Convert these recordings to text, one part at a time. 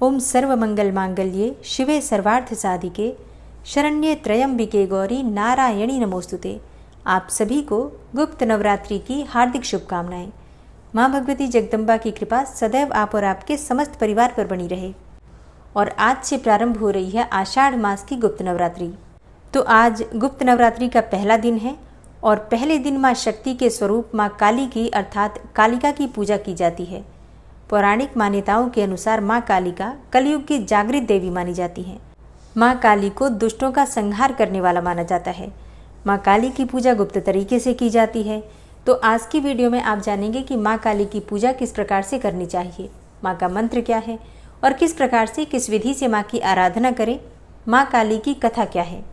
ओम सर्वमंगल मांगल्ये शिवे सर्वार्थ साधिके शरण्ये त्र्यंबिके गौरी नारायणी नमोस्तुते। आप सभी को गुप्त नवरात्रि की हार्दिक शुभकामनाएं। माँ भगवती जगदम्बा की कृपा सदैव आप और आपके समस्त परिवार पर बनी रहे। और आज से प्रारंभ हो रही है आषाढ़ मास की गुप्त नवरात्रि। तो आज गुप्त नवरात्रि का पहला दिन है और पहले दिन माँ शक्ति के स्वरूप माँ काली की अर्थात कालिका की पूजा की जाती है। पौराणिक मान्यताओं के अनुसार माँ कालिका कलयुग की जागृत देवी मानी जाती है। माँ काली को दुष्टों का संहार करने वाला माना जाता है। माँ काली की पूजा गुप्त तरीके से की जाती है। तो आज की वीडियो में आप जानेंगे कि माँ काली की पूजा किस प्रकार से करनी चाहिए, माँ का मंत्र क्या है और किस प्रकार से किस विधि से माँ की आराधना करें। माँ काली की कथा क्या है।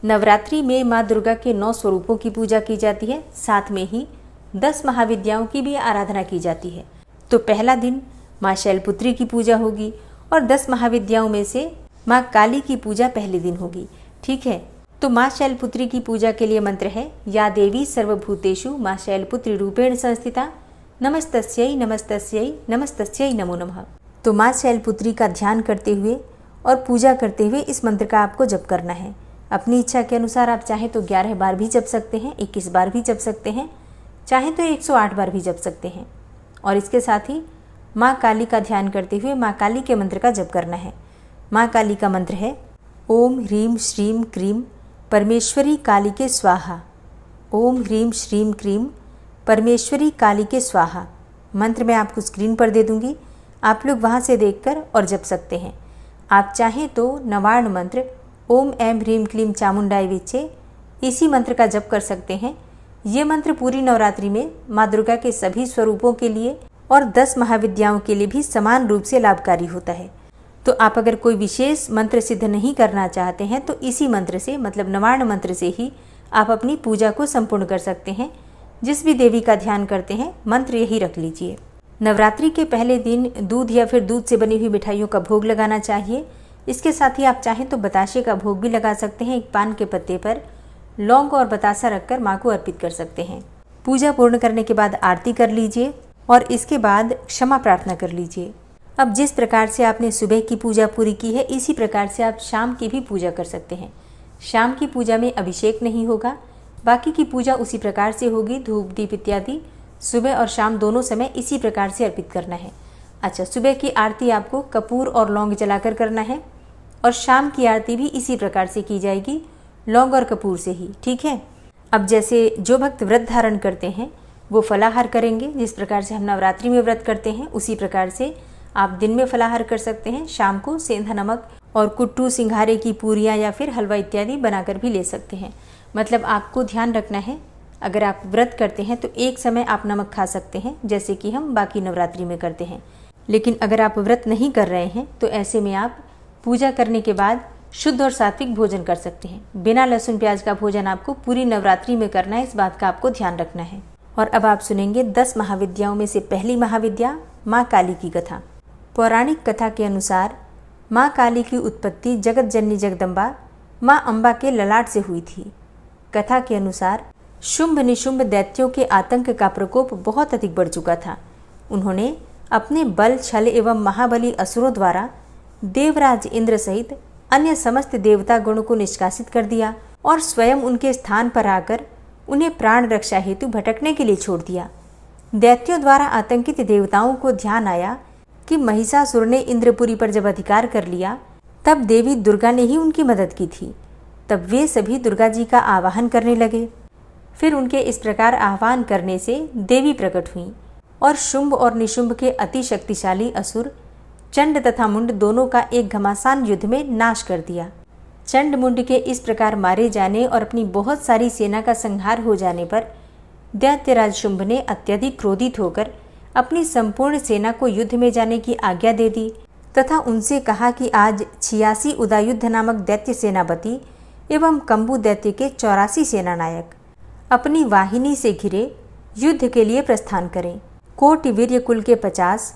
नवरात्रि में माँ दुर्गा के 9 स्वरूपों की पूजा की जाती है, साथ में ही 10 महाविद्याओं की भी आराधना की जाती है। तो पहला दिन माँ शैलपुत्री की पूजा होगी और 10 महाविद्याओं में से माँ काली की पूजा पहले दिन होगी। ठीक है, तो माँ शैलपुत्री की पूजा के लिए मंत्र है या देवी सर्वभूतेषु माँ शैलपुत्री रूपेण संस्थिता नमस्तस्यै नमस्तस्यै नमस्तस्यै नमो नमः। तो माँ शैलपुत्री का ध्यान करते हुए और पूजा करते हुए इस मंत्र का आपको जप करना है। अपनी इच्छा के अनुसार आप चाहे तो 11 बार भी जप सकते हैं, 21 बार भी जप सकते हैं, चाहे तो 108 बार भी जप सकते हैं। और इसके साथ ही माँ काली का ध्यान करते हुए माँ काली के मंत्र का जप करना है। माँ काली का मंत्र है ओम ह्रीं श्रीं क्रीं परमेश्वरी काली के स्वाहा। ओम ह्रीं श्रीं क्रीं परमेश्वरी काली के स्वाहा। मंत्र मैं आपको स्क्रीन पर दे दूंगी, आप लोग वहाँ से देखकर और जप सकते हैं। आप चाहें तो नवार्ण मंत्र ओम ऐं ह्रीं क्लीं चामुंडाय विच्चे इसी मंत्र का जप कर सकते हैं। ये मंत्र पूरी नवरात्रि में माँ दुर्गा के सभी स्वरूपों के लिए और 10 महाविद्याओं के लिए भी समान रूप से लाभकारी होता है। तो आप अगर कोई विशेष मंत्र सिद्ध नहीं करना चाहते हैं तो इसी मंत्र से मतलब नवार्ण मंत्र से ही आप अपनी पूजा को संपूर्ण कर सकते हैं। जिस भी देवी का ध्यान करते हैं मंत्र यही रख लीजिए। नवरात्रि के पहले दिन दूध या फिर दूध से बनी हुई मिठाइयों का भोग लगाना चाहिए। इसके साथ ही आप चाहें तो बताशे का भोग भी लगा सकते हैं। एक पान के पत्ते पर लौंग और बतासा रखकर माँ को अर्पित कर सकते हैं। पूजा पूर्ण करने के बाद आरती कर लीजिए और इसके बाद क्षमा प्रार्थना कर लीजिए। अब जिस प्रकार से आपने सुबह की पूजा पूरी की है इसी प्रकार से आप शाम की भी पूजा कर सकते हैं। शाम की पूजा में अभिषेक नहीं होगा, बाकी की पूजा उसी प्रकार से होगी। धूप दीप इत्यादि सुबह और शाम दोनों समय इसी प्रकार से अर्पित करना है। अच्छा, सुबह की आरती आपको कपूर और लौंग जलाकर करना है और शाम की आरती भी इसी प्रकार से की जाएगी, लौंग और कपूर से ही। ठीक है। अब जैसे जो भक्त व्रत धारण करते हैं वो फलाहार करेंगे। जिस प्रकार से हम नवरात्रि में व्रत करते हैं उसी प्रकार से आप दिन में फलाहार कर सकते हैं। शाम को सेंधा नमक और कुट्टू सिंघारे की पूरियाँ या फिर हलवा इत्यादि बनाकर भी ले सकते हैं। मतलब आपको ध्यान रखना है, अगर आप व्रत करते हैं तो एक समय आप नमक खा सकते हैं जैसे कि हम बाकी नवरात्रि में करते हैं। लेकिन अगर आप व्रत नहीं कर रहे हैं तो ऐसे में आप पूजा करने के बाद शुद्ध और सात्विक भोजन कर सकते हैं। बिना लहसुन प्याज का भोजन आपको पूरी नवरात्रि में करना है, इस बात का आपको ध्यान रखना है। और अब आप सुनेंगे 10 महाविद्याओं में से पहली महाविद्या माँ काली की कथा। पौराणिक कथा के अनुसार माँ काली की उत्पत्ति जगत जननी जगदम्बा माँ अम्बा के ललाट से हुई थी। कथा के अनुसार शुंभ निशुंभ दैत्यों के आतंक का प्रकोप बहुत अधिक बढ़ चुका था। उन्होंने अपने बल छल एवं महाबली असुरों द्वारा देवराज इंद्र सहित अन्य समस्त देवता गणों को निष्कासित कर दिया और स्वयं उनके स्थान पर आकर उन्हें प्राण रक्षा हेतु भटकने के लिए छोड़ दिया। दैत्यों द्वारा आतंकित देवताओं को ध्यान आया कि महिषासुर ने इंद्रपुरी पर जब अधिकार कर लिया तब देवी दुर्गा ने ही उनकी मदद की थी। तब वे सभी दुर्गा जी का आवाहन करने लगे। फिर उनके इस प्रकार आह्वान करने से देवी प्रकट हुई और शुंभ और निशुंभ के अति शक्तिशाली असुर चंड तथा मुंड दोनों का एक घमासान युद्ध में नाश कर दिया। चंड मुंड के इस प्रकार मारे जाने और अपनी बहुत सारी सेना का संहार हो जाने पर दैत्यराज शुंभ ने अत्यधिक क्रोधित होकर अपनी संपूर्ण सेना को युद्ध में जाने की आज्ञा दे दी तथा उनसे कहा कि आज 86 उदायुद्ध नामक दैत्य सेनापति एवं कंबु दैत्य के 84 सेनानायक अपनी वाहिनी से घिरे युद्ध के लिए प्रस्थान करें। कोटि वीर्य कुल के 50,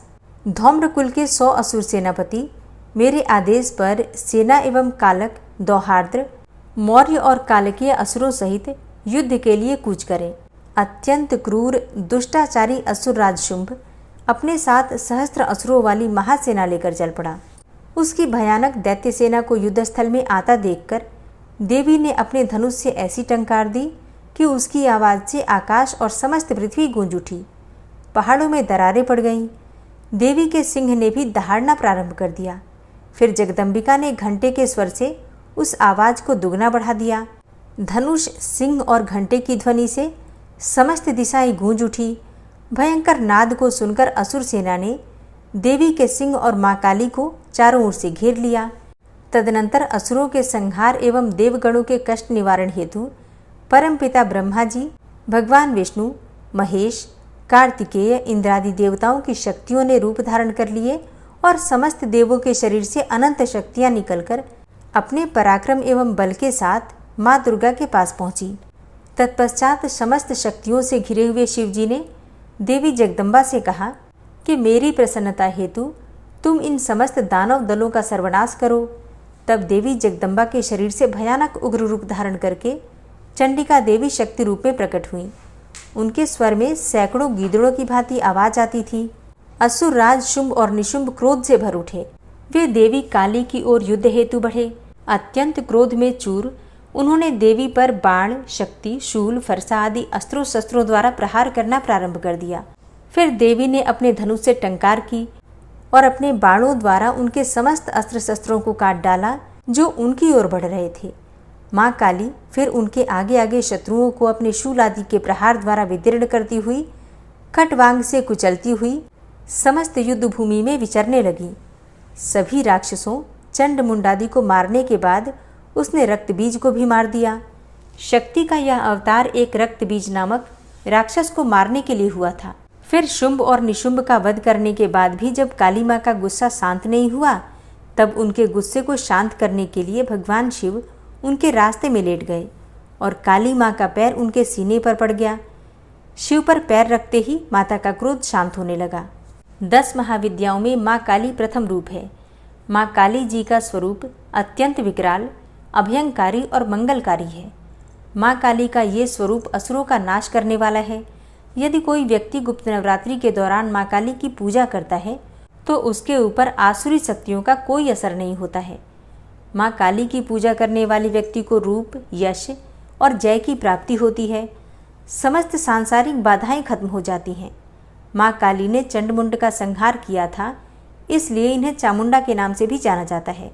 धौम्र कुल के 100 असुर सेनापति मेरे आदेश पर सेना एवं कालक, दौहार्द्र, मौर्य और कालकीय असुरों सहित युद्ध के लिए कूच करें। अत्यंत क्रूर दुष्टाचारी असुर राज शुंभ अपने साथ सहस्त्र असुरों वाली महासेना लेकर चल पड़ा। उसकी भयानक दैत्य सेना को युद्धस्थल में आता देखकर देवी ने अपने धनुष से ऐसी टंकार दी कि उसकी आवाज़ से आकाश और समस्त पृथ्वी गूंज उठी। पहाड़ों में दरारें पड़ गईं। देवी के सिंह ने भी दहाड़ना प्रारंभ कर दिया। फिर जगदम्बिका ने घंटे के स्वर से उस आवाज़ को दुगना बढ़ा दिया। धनुष, सिंह और घंटे की ध्वनि से समस्त दिशाएं गूंज उठी। भयंकर नाद को सुनकर असुर सेना ने देवी के सिंह और माँ काली को चारों ओर से घेर लिया। तदनंतर असुरों के संहार एवं देवगणों के कष्ट निवारण हेतु परमपिता ब्रह्मा जी, भगवान विष्णु, महेश, कार्तिकेय, इंद्रादि देवताओं की शक्तियों ने रूप धारण कर लिए और समस्त देवों के शरीर से अनंत शक्तियां निकलकर अपने पराक्रम एवं बल के साथ माँ दुर्गा के पास पहुंची। तत्पश्चात समस्त शक्तियों से घिरे हुए शिवजी ने देवी जगदम्बा से कहा कि मेरी प्रसन्नता हेतु तुम इन समस्त दानव दलों का सर्वनाश करो। तब देवी जगदम्बा के शरीर से भयानक उग्र रूप धारण करके चंडिका देवी शक्ति रूप में प्रकट हुई। उनके स्वर में सैकड़ों गीदड़ों की भांति आवाज आती थी। असुर राज शुंभ और निशुंभ क्रोध से भर उठे। वे देवी काली की ओर युद्ध हेतु बढ़े। अत्यंत क्रोध में चूर उन्होंने देवी पर बाण, शक्ति, शूल, फरसा आदि अस्त्रों शस्त्रों द्वारा प्रहार करना प्रारंभ कर दिया। फिर देवी ने अपने धनुष से टंकार की और अपने बाणों द्वारा उनके समस्त अस्त्र शस्त्रों को काट डाला जो उनकी ओर बढ़ रहे थे। माँ काली फिर उनके आगे आगे शत्रुओं को अपने शूल आदि के प्रहार द्वारा विदीर्ण करती हुई, खटवांग से कुचलती हुई समस्त युद्ध भूमि में विचरने लगी। सभी राक्षसों, चंड मुंडादि को मारने के बाद उसने रक्तबीज को भी मार दिया। शक्ति का यह अवतार एक रक्तबीज नामक राक्षस को मारने के लिए हुआ था। फिर शुंभ और निशुंभ का वध करने के बाद भी जब काली माँ का गुस्सा शांत नहीं हुआ, तब उनके गुस्से को शांत करने के लिए भगवान शिव उनके रास्ते में लेट गए और काली माँ का पैर उनके सीने पर पड़ गया। शिव पर पैर रखते ही माता का क्रोध शांत होने लगा। 10 महाविद्याओं में माँ काली प्रथम रूप है। माँ काली जी का स्वरूप अत्यंत विकराल, अभयंकारी और मंगलकारी है। माँ काली का ये स्वरूप असुरों का नाश करने वाला है। यदि कोई व्यक्ति गुप्त नवरात्रि के दौरान माँ काली की पूजा करता है तो उसके ऊपर आसुरी शक्तियों का कोई असर नहीं होता है। माँ काली की पूजा करने वाले व्यक्ति को रूप, यश और जय की प्राप्ति होती है। समस्त सांसारिक बाधाएं खत्म हो जाती हैं। माँ काली ने चंडमुंड का संहार किया था, इसलिए इन्हें चामुंडा के नाम से भी जाना जाता है।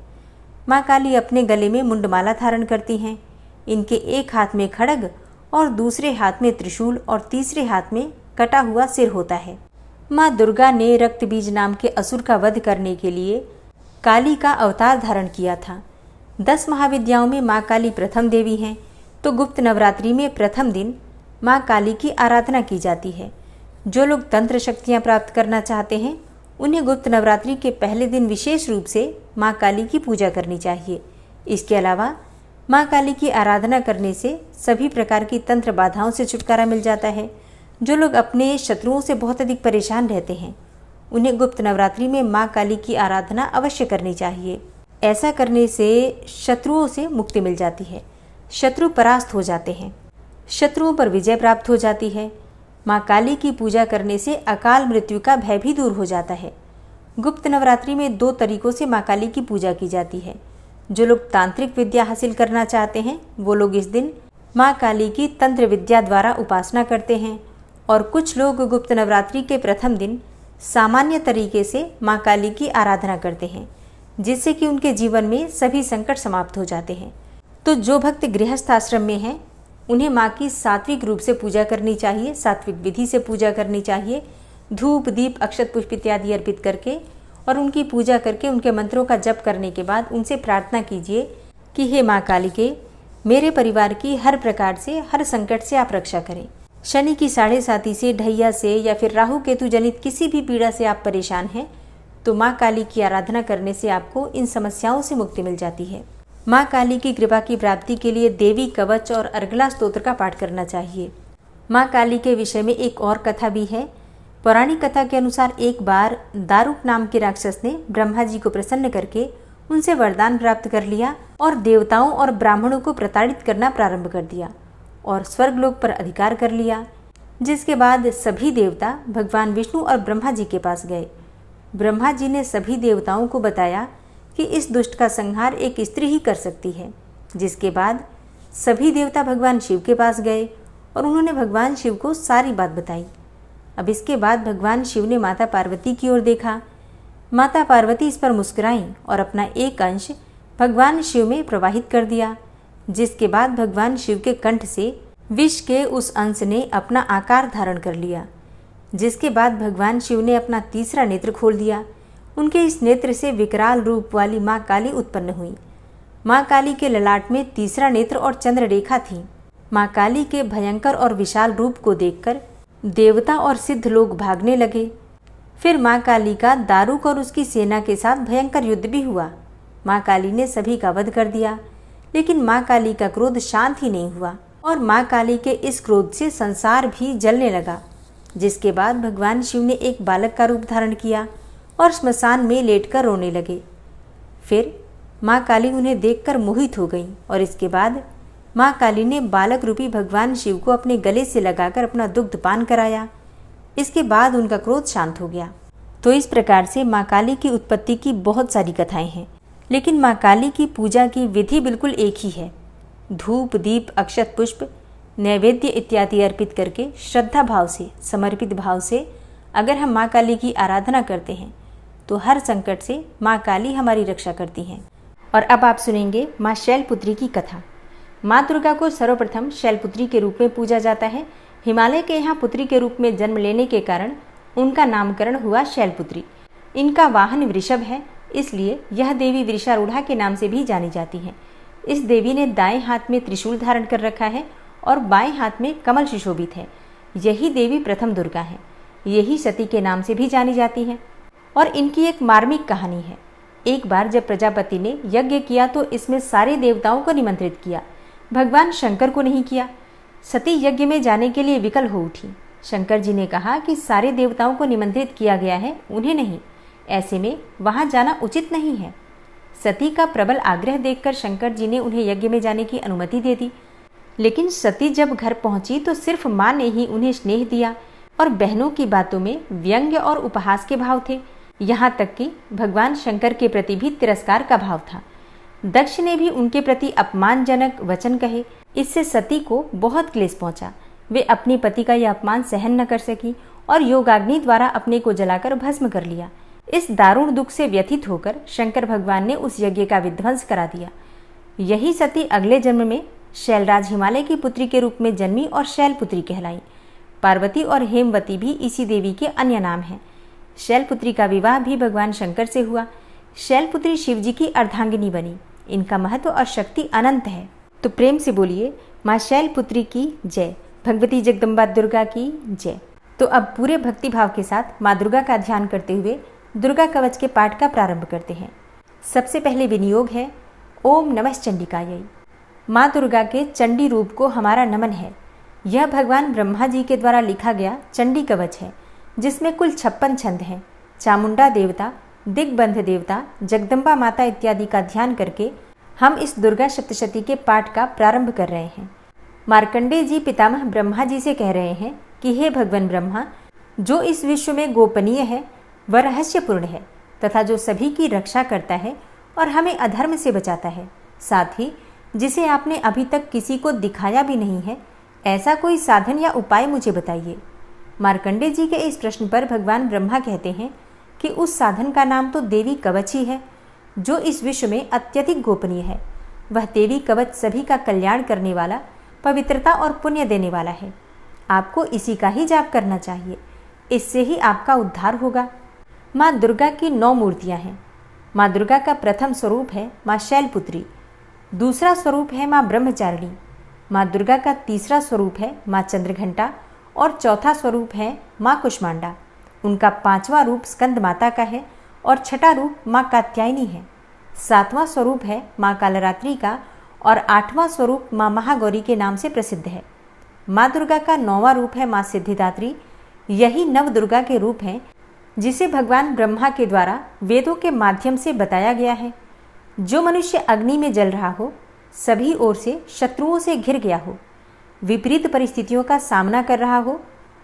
माँ काली अपने गले में मुंडमाला धारण करती हैं। इनके एक हाथ में खड्ग और दूसरे हाथ में त्रिशूल और तीसरे हाथ में कटा हुआ सिर होता है। माँ दुर्गा ने रक्तबीज नाम के असुर का वध करने के लिए काली का अवतार धारण किया था। 10 महाविद्याओं में माँ काली प्रथम देवी हैं, तो गुप्त नवरात्रि में प्रथम दिन माँ काली की आराधना की जाती है। जो लोग तंत्र शक्तियाँ प्राप्त करना चाहते हैं उन्हें गुप्त नवरात्रि के पहले दिन विशेष रूप से माँ काली की पूजा करनी चाहिए। इसके अलावा माँ काली की आराधना करने से सभी प्रकार की तंत्र बाधाओं से छुटकारा मिल जाता है। जो लोग अपने शत्रुओं से बहुत अधिक परेशान रहते हैं उन्हें गुप्त नवरात्रि में माँ काली की आराधना अवश्य करनी चाहिए। ऐसा करने से शत्रुओं से मुक्ति मिल जाती है, शत्रु परास्त हो जाते हैं, शत्रुओं पर विजय प्राप्त हो जाती है। माँ काली की पूजा करने से अकाल मृत्यु का भय भी दूर हो जाता है। गुप्त नवरात्रि में 2 तरीकों से माँ काली की पूजा की जाती है। जो लोग तांत्रिक विद्या हासिल करना चाहते हैं वो लोग इस दिन माँ काली की तंत्र विद्या द्वारा उपासना करते हैं और कुछ लोग गुप्त नवरात्रि के प्रथम दिन सामान्य तरीके से माँ काली की आराधना करते हैं, जिससे कि उनके जीवन में सभी संकट समाप्त हो जाते हैं। तो जो भक्त गृहस्थ आश्रम में हैं उन्हें माँ की सात्विक रूप से पूजा करनी चाहिए, सात्विक विधि से पूजा करनी चाहिए। धूप, दीप, अक्षत, पुष्प इत्यादि अर्पित करके और उनकी पूजा करके उनके मंत्रों का जप करने के बाद उनसे प्रार्थना कीजिए कि हे माँ काली के मेरे परिवार की हर प्रकार से, हर संकट से आप रक्षा करें। शनि की 7.5 से, ढैया से या फिर राहु केतु जनित किसी भी पीड़ा से आप परेशान हैं तो माँ काली की आराधना करने से आपको इन समस्याओं से मुक्ति मिल जाती है। माँ काली की कृपा की प्राप्ति के लिए देवी कवच और अर्गला स्तोत्र का पाठ करना चाहिए। माँ काली के विषय में एक और कथा भी है। पौराणिक कथा के अनुसार एक बार दारुक नाम के राक्षस ने ब्रह्मा जी को प्रसन्न करके उनसे वरदान प्राप्त कर लिया और देवताओं और ब्राह्मणों को प्रताड़ित करना प्रारंभ कर दिया और स्वर्गलोक पर अधिकार कर लिया। जिसके बाद सभी देवता भगवान विष्णु और ब्रह्मा जी के पास गए। ब्रह्मा जी ने सभी देवताओं को बताया कि कि इस दुष्ट का संहार एक स्त्री ही कर सकती है। जिसके बाद सभी देवता भगवान शिव के पास गए और उन्होंने भगवान शिव को सारी बात बताई। अब इसके बाद भगवान शिव ने माता पार्वती की ओर देखा। माता पार्वती इस पर मुस्कुराईं और अपना एक अंश भगवान शिव में प्रवाहित कर दिया, जिसके बाद भगवान शिव के कंठ से विष के उस अंश ने अपना आकार धारण कर लिया। जिसके बाद भगवान शिव ने अपना तीसरा नेत्र खोल दिया। उनके इस नेत्र से विकराल रूप वाली माँ काली उत्पन्न हुई। माँ काली के ललाट में तीसरा नेत्र और चंद्र रेखा थी। माँ काली के भयंकर और विशाल रूप को देखकर देवता और सिद्ध लोग भागने लगे। फिर माँ काली का दारुक और उसकी सेना के साथ भयंकर युद्ध भी हुआ। माँ काली ने सभी का वध कर दिया, लेकिन माँ काली का क्रोध शांत ही नहीं हुआ और माँ काली के इस क्रोध से संसार भी जलने लगा। जिसके बाद भगवान शिव ने एक बालक का रूप धारण किया और श्मशान में लेटकर रोने लगे। फिर माँ काली उन्हें देखकर मोहित हो गई और इसके बाद माँ काली ने बालक रूपी भगवान शिव को अपने गले से लगाकर अपना दुग्ध पान कराया। इसके बाद उनका क्रोध शांत हो गया। तो इस प्रकार से माँ काली की उत्पत्ति की बहुत सारी कथाएं हैं, लेकिन माँ काली की पूजा की विधि बिल्कुल एक ही है। धूप, दीप, अक्षत, पुष्प, नैवेद्य इत्यादि अर्पित करके श्रद्धा भाव से, समर्पित भाव से अगर हम माँ काली की आराधना करते हैं तो हर संकट से माँ काली हमारी रक्षा करती हैं। और अब आप सुनेंगे माँ शैलपुत्री की कथा। माँ दुर्गा को सर्वप्रथम शैलपुत्री के रूप में पूजा जाता है। हिमालय के यहाँ पुत्री के रूप में जन्म लेने के कारण उनका नामकरण हुआ शैलपुत्री। इनका वाहन वृषभ है, इसलिए यह देवी वृषारूढ़ा के नाम से भी जानी जाती है। इस देवी ने दाएं हाथ में त्रिशूल धारण कर रखा है और बाएं हाथ में कमल सुशोभित है। यही देवी प्रथम दुर्गा है। यही सती के नाम से भी जानी जाती हैं। और इनकी एक मार्मिक कहानी है। एक बार जब प्रजापति ने यज्ञ किया तो इसमें सारे देवताओं को निमंत्रित किया, भगवान शंकर को नहीं किया। सती यज्ञ में जाने के लिए विकल हो उठी। शंकर जी ने कहा कि सारे देवताओं को निमंत्रित किया गया है, उन्हें नहीं, ऐसे में वहां जाना उचित नहीं है। सती का प्रबल आग्रह देखकर शंकर जी ने उन्हें यज्ञ में जाने की अनुमति दे दी। लेकिन सती जब घर पहुंची तो सिर्फ माँ ने ही उन्हें स्नेह दिया और बहनों की बातों में व्यंग्य और उपहास के भाव थे। यहाँ तक कि भगवान शंकर के प्रति भी तिरस्कार का भाव था। दक्ष ने भी उनके प्रति अपमानजनक वचन कहे। इससे सती को बहुत क्लेश पहुंचा। वे अपने पति का यह अपमान सहन न कर सकी और योगाग्नि द्वारा अपने को जलाकर भस्म कर लिया। इस दारुण दुख से व्यथित होकर शंकर भगवान ने उस यज्ञ का विध्वंस करा दिया। यही सती अगले जन्म में शैलराज हिमालय की पुत्री के रूप में जन्मी और शैलपुत्री कहलाई। पार्वती और हेमवती भी इसी देवी के अन्य नाम हैं। शैलपुत्री का विवाह भी भगवान शंकर से हुआ। शैलपुत्री शिवजी की अर्धांगिनी बनी। इनका महत्व और शक्ति अनंत है। तो प्रेम से बोलिए माँ शैलपुत्री की जय, भगवती जगदम्बा दुर्गा की जय। तो अब पूरे भक्ति भाव के साथ माँ दुर्गा का ध्यान करते हुए दुर्गा कवच के पाठ का प्रारंभ करते हैं। सबसे पहले विनियोग है ओम नमः चंडिकायै। माँ दुर्गा के चंडी रूप को हमारा नमन है। यह भगवान ब्रह्मा जी के द्वारा लिखा गया चंडी कवच है, जिसमें कुल 56 छंद हैं। चामुंडा देवता, दिग्बंध देवता, जगदम्बा माता इत्यादि का ध्यान करके हम इस दुर्गा सप्तशती के पाठ का प्रारंभ कर रहे हैं। मार्कंडेय जी पितामह ब्रह्मा जी से कह रहे हैं कि हे भगवान ब्रह्मा, जो इस विश्व में गोपनीय है वह रहस्यपूर्ण है तथा जो सभी की रक्षा करता है और हमें अधर्म से बचाता है, साथ ही जिसे आपने अभी तक किसी को दिखाया भी नहीं है, ऐसा कोई साधन या उपाय मुझे बताइए। मार्कंडेय जी के इस प्रश्न पर भगवान ब्रह्मा कहते हैं कि उस साधन का नाम तो देवी कवच ही है, जो इस विश्व में अत्यधिक गोपनीय है। वह देवी कवच सभी का कल्याण करने वाला, पवित्रता और पुण्य देने वाला है। आपको इसी का ही जाप करना चाहिए, इससे ही आपका उद्धार होगा। माँ दुर्गा की 9 मूर्तियाँ हैं। माँ दुर्गा का प्रथम स्वरूप है माँ शैलपुत्री, दूसरा स्वरूप है माँ ब्रह्मचारिणी, माँ दुर्गा का तीसरा स्वरूप है माँ चंद्रघंटा और चौथा स्वरूप है माँ कुष्मांडा। उनका 5वां रूप स्कंद माता का है और छठा रूप माँ कात्यायनी है। 7वां स्वरूप है माँ कालरात्रि का और 8वां स्वरूप माँ महागौरी के नाम से प्रसिद्ध है। माँ दुर्गा का 9वां रूप है माँ सिद्धिदात्री। यही नव दुर्गा के रूप हैं जिसे भगवान ब्रह्मा के द्वारा वेदों के माध्यम से बताया गया है। जो मनुष्य अग्नि में जल रहा हो, सभी ओर से शत्रुओं से घिर गया हो, विपरीत परिस्थितियों का सामना कर रहा हो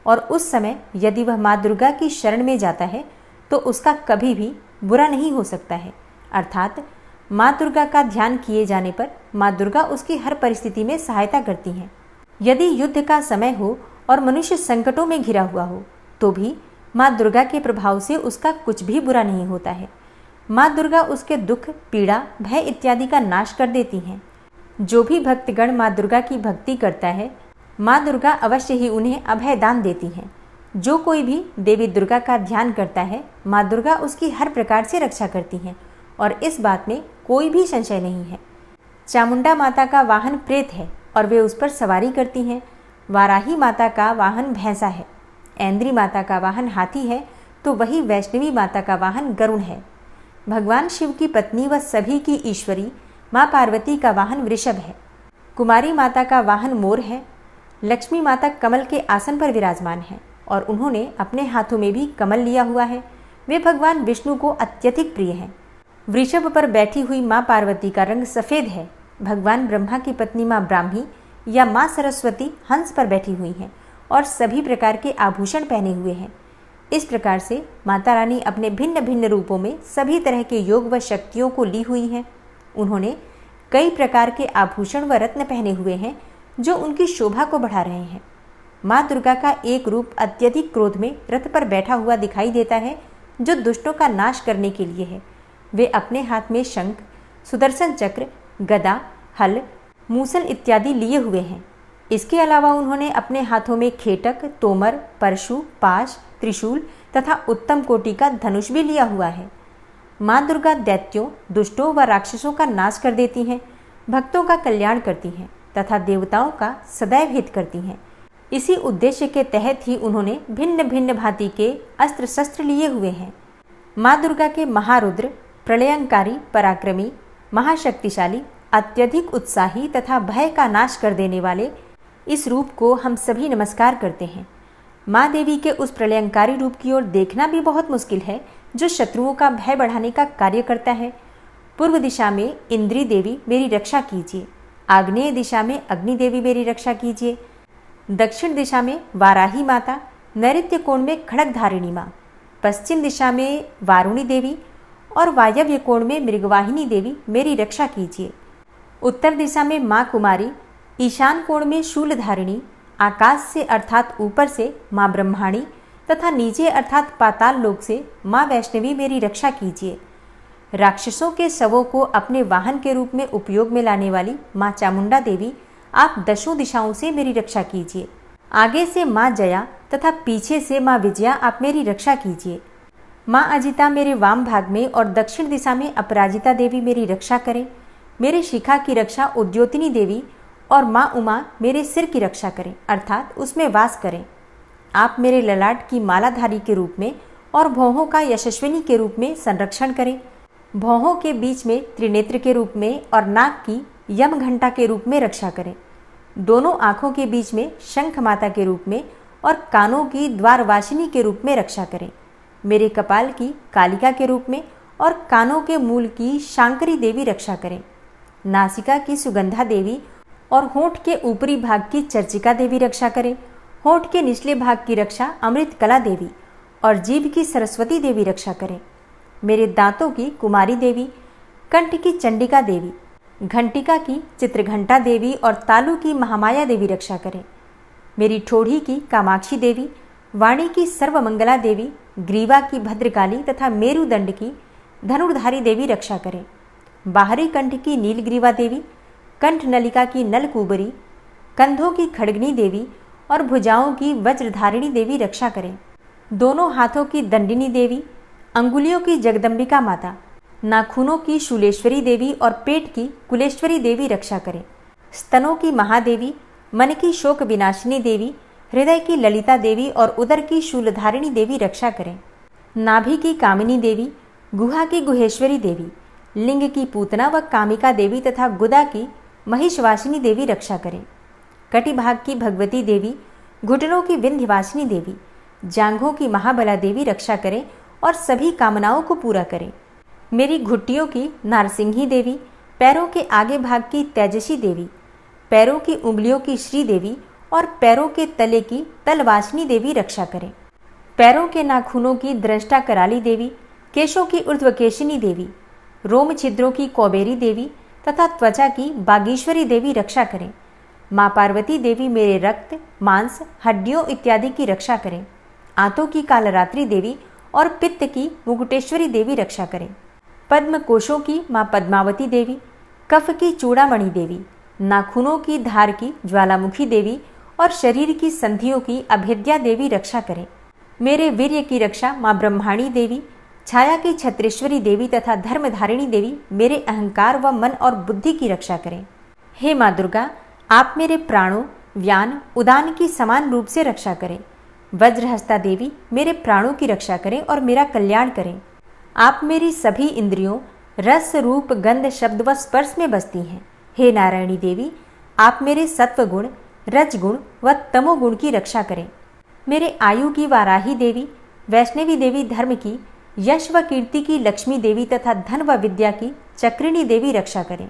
और उस समय यदि वह माँ दुर्गा की शरण में जाता है तो उसका कभी भी बुरा नहीं हो सकता है। अर्थात माँ दुर्गा का ध्यान किए जाने पर माँ दुर्गा उसकी हर परिस्थिति में सहायता करती हैं। यदि युद्ध का समय हो और मनुष्य संकटों में घिरा हुआ हो तो भी माँ दुर्गा के प्रभाव से उसका कुछ भी बुरा नहीं होता है। माँ दुर्गा उसके दुख, पीड़ा, भय इत्यादि का नाश कर देती हैं। जो भी भक्तगण माँ दुर्गा की भक्ति करता है, माँ दुर्गा अवश्य ही उन्हें अभय दान देती हैं। जो कोई भी देवी दुर्गा का ध्यान करता है, माँ दुर्गा उसकी हर प्रकार से रक्षा करती हैं और इस बात में कोई भी संशय नहीं है। चामुंडा माता का वाहन प्रेत है और वे उस पर सवारी करती हैं। वाराही माता का वाहन भैंसा है। ऐन्द्री माता का वाहन हाथी है तो वही वैष्णवी माता का वाहन गरुड़ है। भगवान शिव की पत्नी व सभी की ईश्वरी माँ पार्वती का वाहन वृषभ है। कुमारी माता का वाहन मोर है। लक्ष्मी माता कमल के आसन पर विराजमान है और उन्होंने अपने हाथों में भी कमल लिया हुआ है। वे भगवान विष्णु को अत्यधिक प्रिय हैं। वृषभ पर बैठी हुई माँ पार्वती का रंग सफ़ेद है। भगवान ब्रह्मा की पत्नी माँ ब्राह्मी या माँ सरस्वती हंस पर बैठी हुई हैं और सभी प्रकार के आभूषण पहने हुए हैं। इस प्रकार से माता रानी अपने भिन्न भिन्न रूपों में सभी तरह के योग व शक्तियों को ली हुई हैं। उन्होंने कई प्रकार के आभूषण व रत्न पहने हुए हैं जो उनकी शोभा को बढ़ा रहे हैं। माँ दुर्गा का एक रूप अत्यधिक क्रोध में रथ पर बैठा हुआ दिखाई देता है जो दुष्टों का नाश करने के लिए है। वे अपने हाथ में शंख, सुदर्शन चक्र, गदा, हल, मूसल इत्यादि लिए हुए हैं। इसके अलावा उन्होंने अपने हाथों में खेटक, तोमर, परशु, पाश, त्रिशूल तथा उत्तम कोटि का धनुष भी लिया हुआ है। माँ दुर्गा दैत्यों, दुष्टों व राक्षसों का नाश कर देती हैं, भक्तों का कल्याण करती हैं तथा देवताओं का सदैव हित करती हैं। इसी उद्देश्य के तहत ही उन्होंने भिन्न भिन्न भांति के अस्त्र शस्त्र लिए हुए हैं। माँ दुर्गा के महारुद्र, प्रलयंकारी, पराक्रमी, महाशक्तिशाली, अत्यधिक उत्साही तथा भय का नाश कर देने वाले इस रूप को हम सभी नमस्कार करते हैं। माँ देवी के उस प्रलयंकारी रूप की ओर देखना भी बहुत मुश्किल है जो शत्रुओं का भय बढ़ाने का कार्य करता है। पूर्व दिशा में इंद्री देवी मेरी रक्षा कीजिए, आग्नेय दिशा में अग्नि देवी मेरी रक्षा कीजिए, दक्षिण दिशा में वाराही माता, नैऋत्य कोण में खड़गधारिणी माँ, पश्चिम दिशा में वारुणी देवी और वायव्य कोण में मृगवाहिनी देवी मेरी रक्षा कीजिए। उत्तर दिशा में माँ कुमारी, ईशान कोण में शूलधारिणी, आकाश से अर्थात ऊपर से माँ ब्रह्माणी तथा नीचे अर्थात पाताल लोक से माँ वैष्णवी मेरी रक्षा कीजिए। राक्षसों के शवों को अपने वाहन के रूप में उपयोग में लाने वाली माँ चामुंडा देवी, आप दशों दिशाओं से मेरी रक्षा कीजिए। आगे से माँ जया तथा पीछे से माँ विजया आप मेरी रक्षा कीजिए। माँ अजिता मेरे वाम भाग में और दक्षिण दिशा में अपराजिता देवी मेरी रक्षा करें। मेरे शिखा की रक्षा उद्योतिनी देवी और माँ उमा मेरे सिर की रक्षा करें अर्थात उसमें वास करें। आप मेरे ललाट की मालाधारी के रूप में और भौहों का यशस्विनी के रूप में संरक्षण करें। भौहों के बीच में त्रिनेत्र के रूप में और नाक की यम घंटा के रूप में रक्षा करें। दोनों आँखों के बीच में शंख माता के रूप में और कानों की द्वारवासिनी के रूप में रक्षा करें। मेरे कपाल की कालिका के रूप में और कानों के मूल की शांकरी देवी रक्षा करें। नासिका की सुगंधा देवी और होंठ के ऊपरी भाग की चर्चिका देवी रक्षा करें। होंठ के निचले भाग की रक्षा अमृत कला देवी और जीभ की सरस्वती देवी रक्षा करें। मेरे दांतों की कुमारी देवी, कंठ की चंडिका देवी, घंटिका की चित्रघंटा देवी और तालु की महामाया देवी रक्षा करें। मेरी ठोड़ी की कामाक्षी देवी, वाणी की सर्वमंगला देवी, ग्रीवा की भद्रकाली तथा मेरुदंड की धनुर्धारी देवी रक्षा करें। बाहरी कंठ की नीलग्रीवा देवी, कंठ नलिका की नलकूबरी, कंधों की खड़गनी देवी और भुजाओं की वज्रधारिणी देवी रक्षा करें। दोनों हाथों की दंडिनी देवी, अंगुलियों की जगदम्बिका माता, नाखूनों की शूलेश्वरी देवी और पेट की कुलेश्वरी देवी रक्षा करें। स्तनों की महादेवी, मन की शोक विनाशिनी देवी, हृदय की ललिता देवी और उदर की शूलधारिणी देवी रक्षा करें। नाभि की कामिनी देवी, गुहा की गुहेश्वरी देवी, लिंग की पूतना व कामिका देवी तथा गुदा की महिषवासिनी देवी रक्षा करें। कटिभाग की भगवती देवी, घुटनों की विंध्यवासिनी देवी, जांघों की महाबला देवी रक्षा करें और सभी कामनाओं को पूरा करें। मेरी घुट्टियों की नारसिंही देवी, पैरों के आगे भाग की तेजसी देवी, पैरों की उंगलियों की श्री देवी और पैरों के तले की तलवासिनी देवी रक्षा करें। पैरों के नाखूनों की दृष्टा कराली देवी, केशों की ऊर्ध्वकेशिनी देवी, रोम छिद्रों की कौबेरी देवी तथा त्वचा की बागेश्वरी देवी रक्षा करें। माँ पार्वती देवी मेरे रक्त, मांस, हड्डियों इत्यादि की रक्षा करें। आंतों की कालरात्रि देवी और पित्त की मुकुटेश्वरी देवी रक्षा करें। पद्म कोशों की माँ पद्मावती देवी, कफ की चूड़ामणि देवी, नाखूनों की धार की ज्वालामुखी देवी और शरीर की संधियों की अभेद्या देवी रक्षा करें। मेरे वीर्य की रक्षा माँ ब्रह्माणी देवी, छाया की छत्रेश्वरी देवी तथा धर्मधारिणी देवी मेरे अहंकार व मन और बुद्धि की रक्षा करें। हे माँ दुर्गा, आप मेरे प्राणों, व्यान, उदान की समान रूप से रक्षा करें। वज्रहस्ता देवी मेरे प्राणों की रक्षा करें और मेरा कल्याण करें। आप मेरी सभी इंद्रियों, रस, रूप, गंध, शब्द व स्पर्श में बसती हैं। हे नारायणी देवी, आप मेरे सत्वगुण, रजगुण व तमोगुण की रक्षा करें। मेरे आयु की वाराही देवी, वैष्णवी देवी धर्म की, यश व कीर्ति की लक्ष्मी देवी तथा धन व विद्या की चक्रिणी देवी रक्षा करें।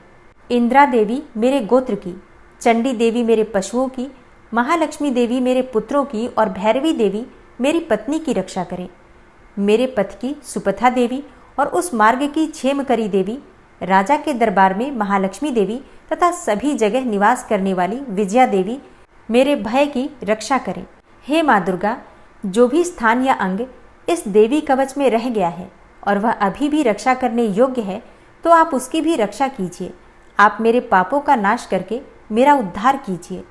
इंद्रा देवी मेरे गोत्र की, चंडी देवी मेरे पशुओं की, महालक्ष्मी देवी मेरे पुत्रों की और भैरवी देवी मेरी पत्नी की रक्षा करें। मेरे पथ की सुपथा देवी और उस मार्ग की क्षेमकरी देवी, राजा के दरबार में महालक्ष्मी देवी तथा सभी जगह निवास करने वाली विजया देवी मेरे भय की रक्षा करें। हे माँ दुर्गा, जो भी स्थान या अंग इस देवी कवच में रह गया है और वह अभी भी रक्षा करने योग्य है, तो आप उसकी भी रक्षा कीजिए। आप मेरे पापों का नाश करके मेरा उद्धार कीजिए।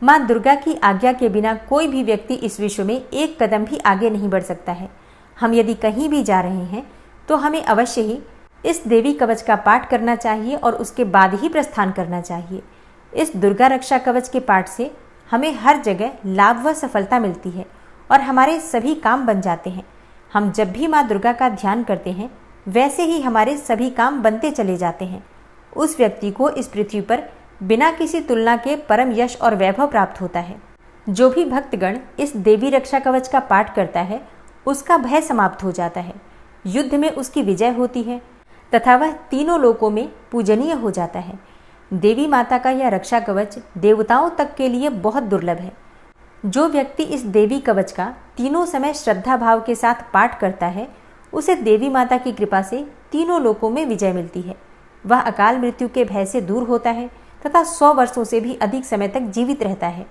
माँ दुर्गा की आज्ञा के बिना कोई भी व्यक्ति इस विश्व में एक कदम भी आगे नहीं बढ़ सकता है। हम यदि कहीं भी जा रहे हैं तो हमें अवश्य ही इस देवी कवच का पाठ करना चाहिए और उसके बाद ही प्रस्थान करना चाहिए। इस दुर्गा रक्षा कवच के पाठ से हमें हर जगह लाभ व सफलता मिलती है और हमारे सभी काम बन जाते हैं। हम जब भी माँ दुर्गा का ध्यान करते हैं, वैसे ही हमारे सभी काम बनते चले जाते हैं। उस व्यक्ति को इस पृथ्वी पर बिना किसी तुलना के परम यश और वैभव प्राप्त होता है। जो भी भक्तगण इस देवी रक्षा कवच का पाठ करता है, उसका भय समाप्त हो जाता है, युद्ध में उसकी विजय होती है तथा वह तीनों लोकों में पूजनीय हो जाता है। देवी माता का यह रक्षा कवच देवताओं तक के लिए बहुत दुर्लभ है। जो व्यक्ति इस देवी कवच का तीनों समय श्रद्धा भाव के साथ पाठ करता है, उसे देवी माता की कृपा से तीनों लोकों में विजय मिलती है। वह अकाल मृत्यु के भय से दूर होता है तथा 100 वर्षों से भी अधिक समय तक जीवित रहता है।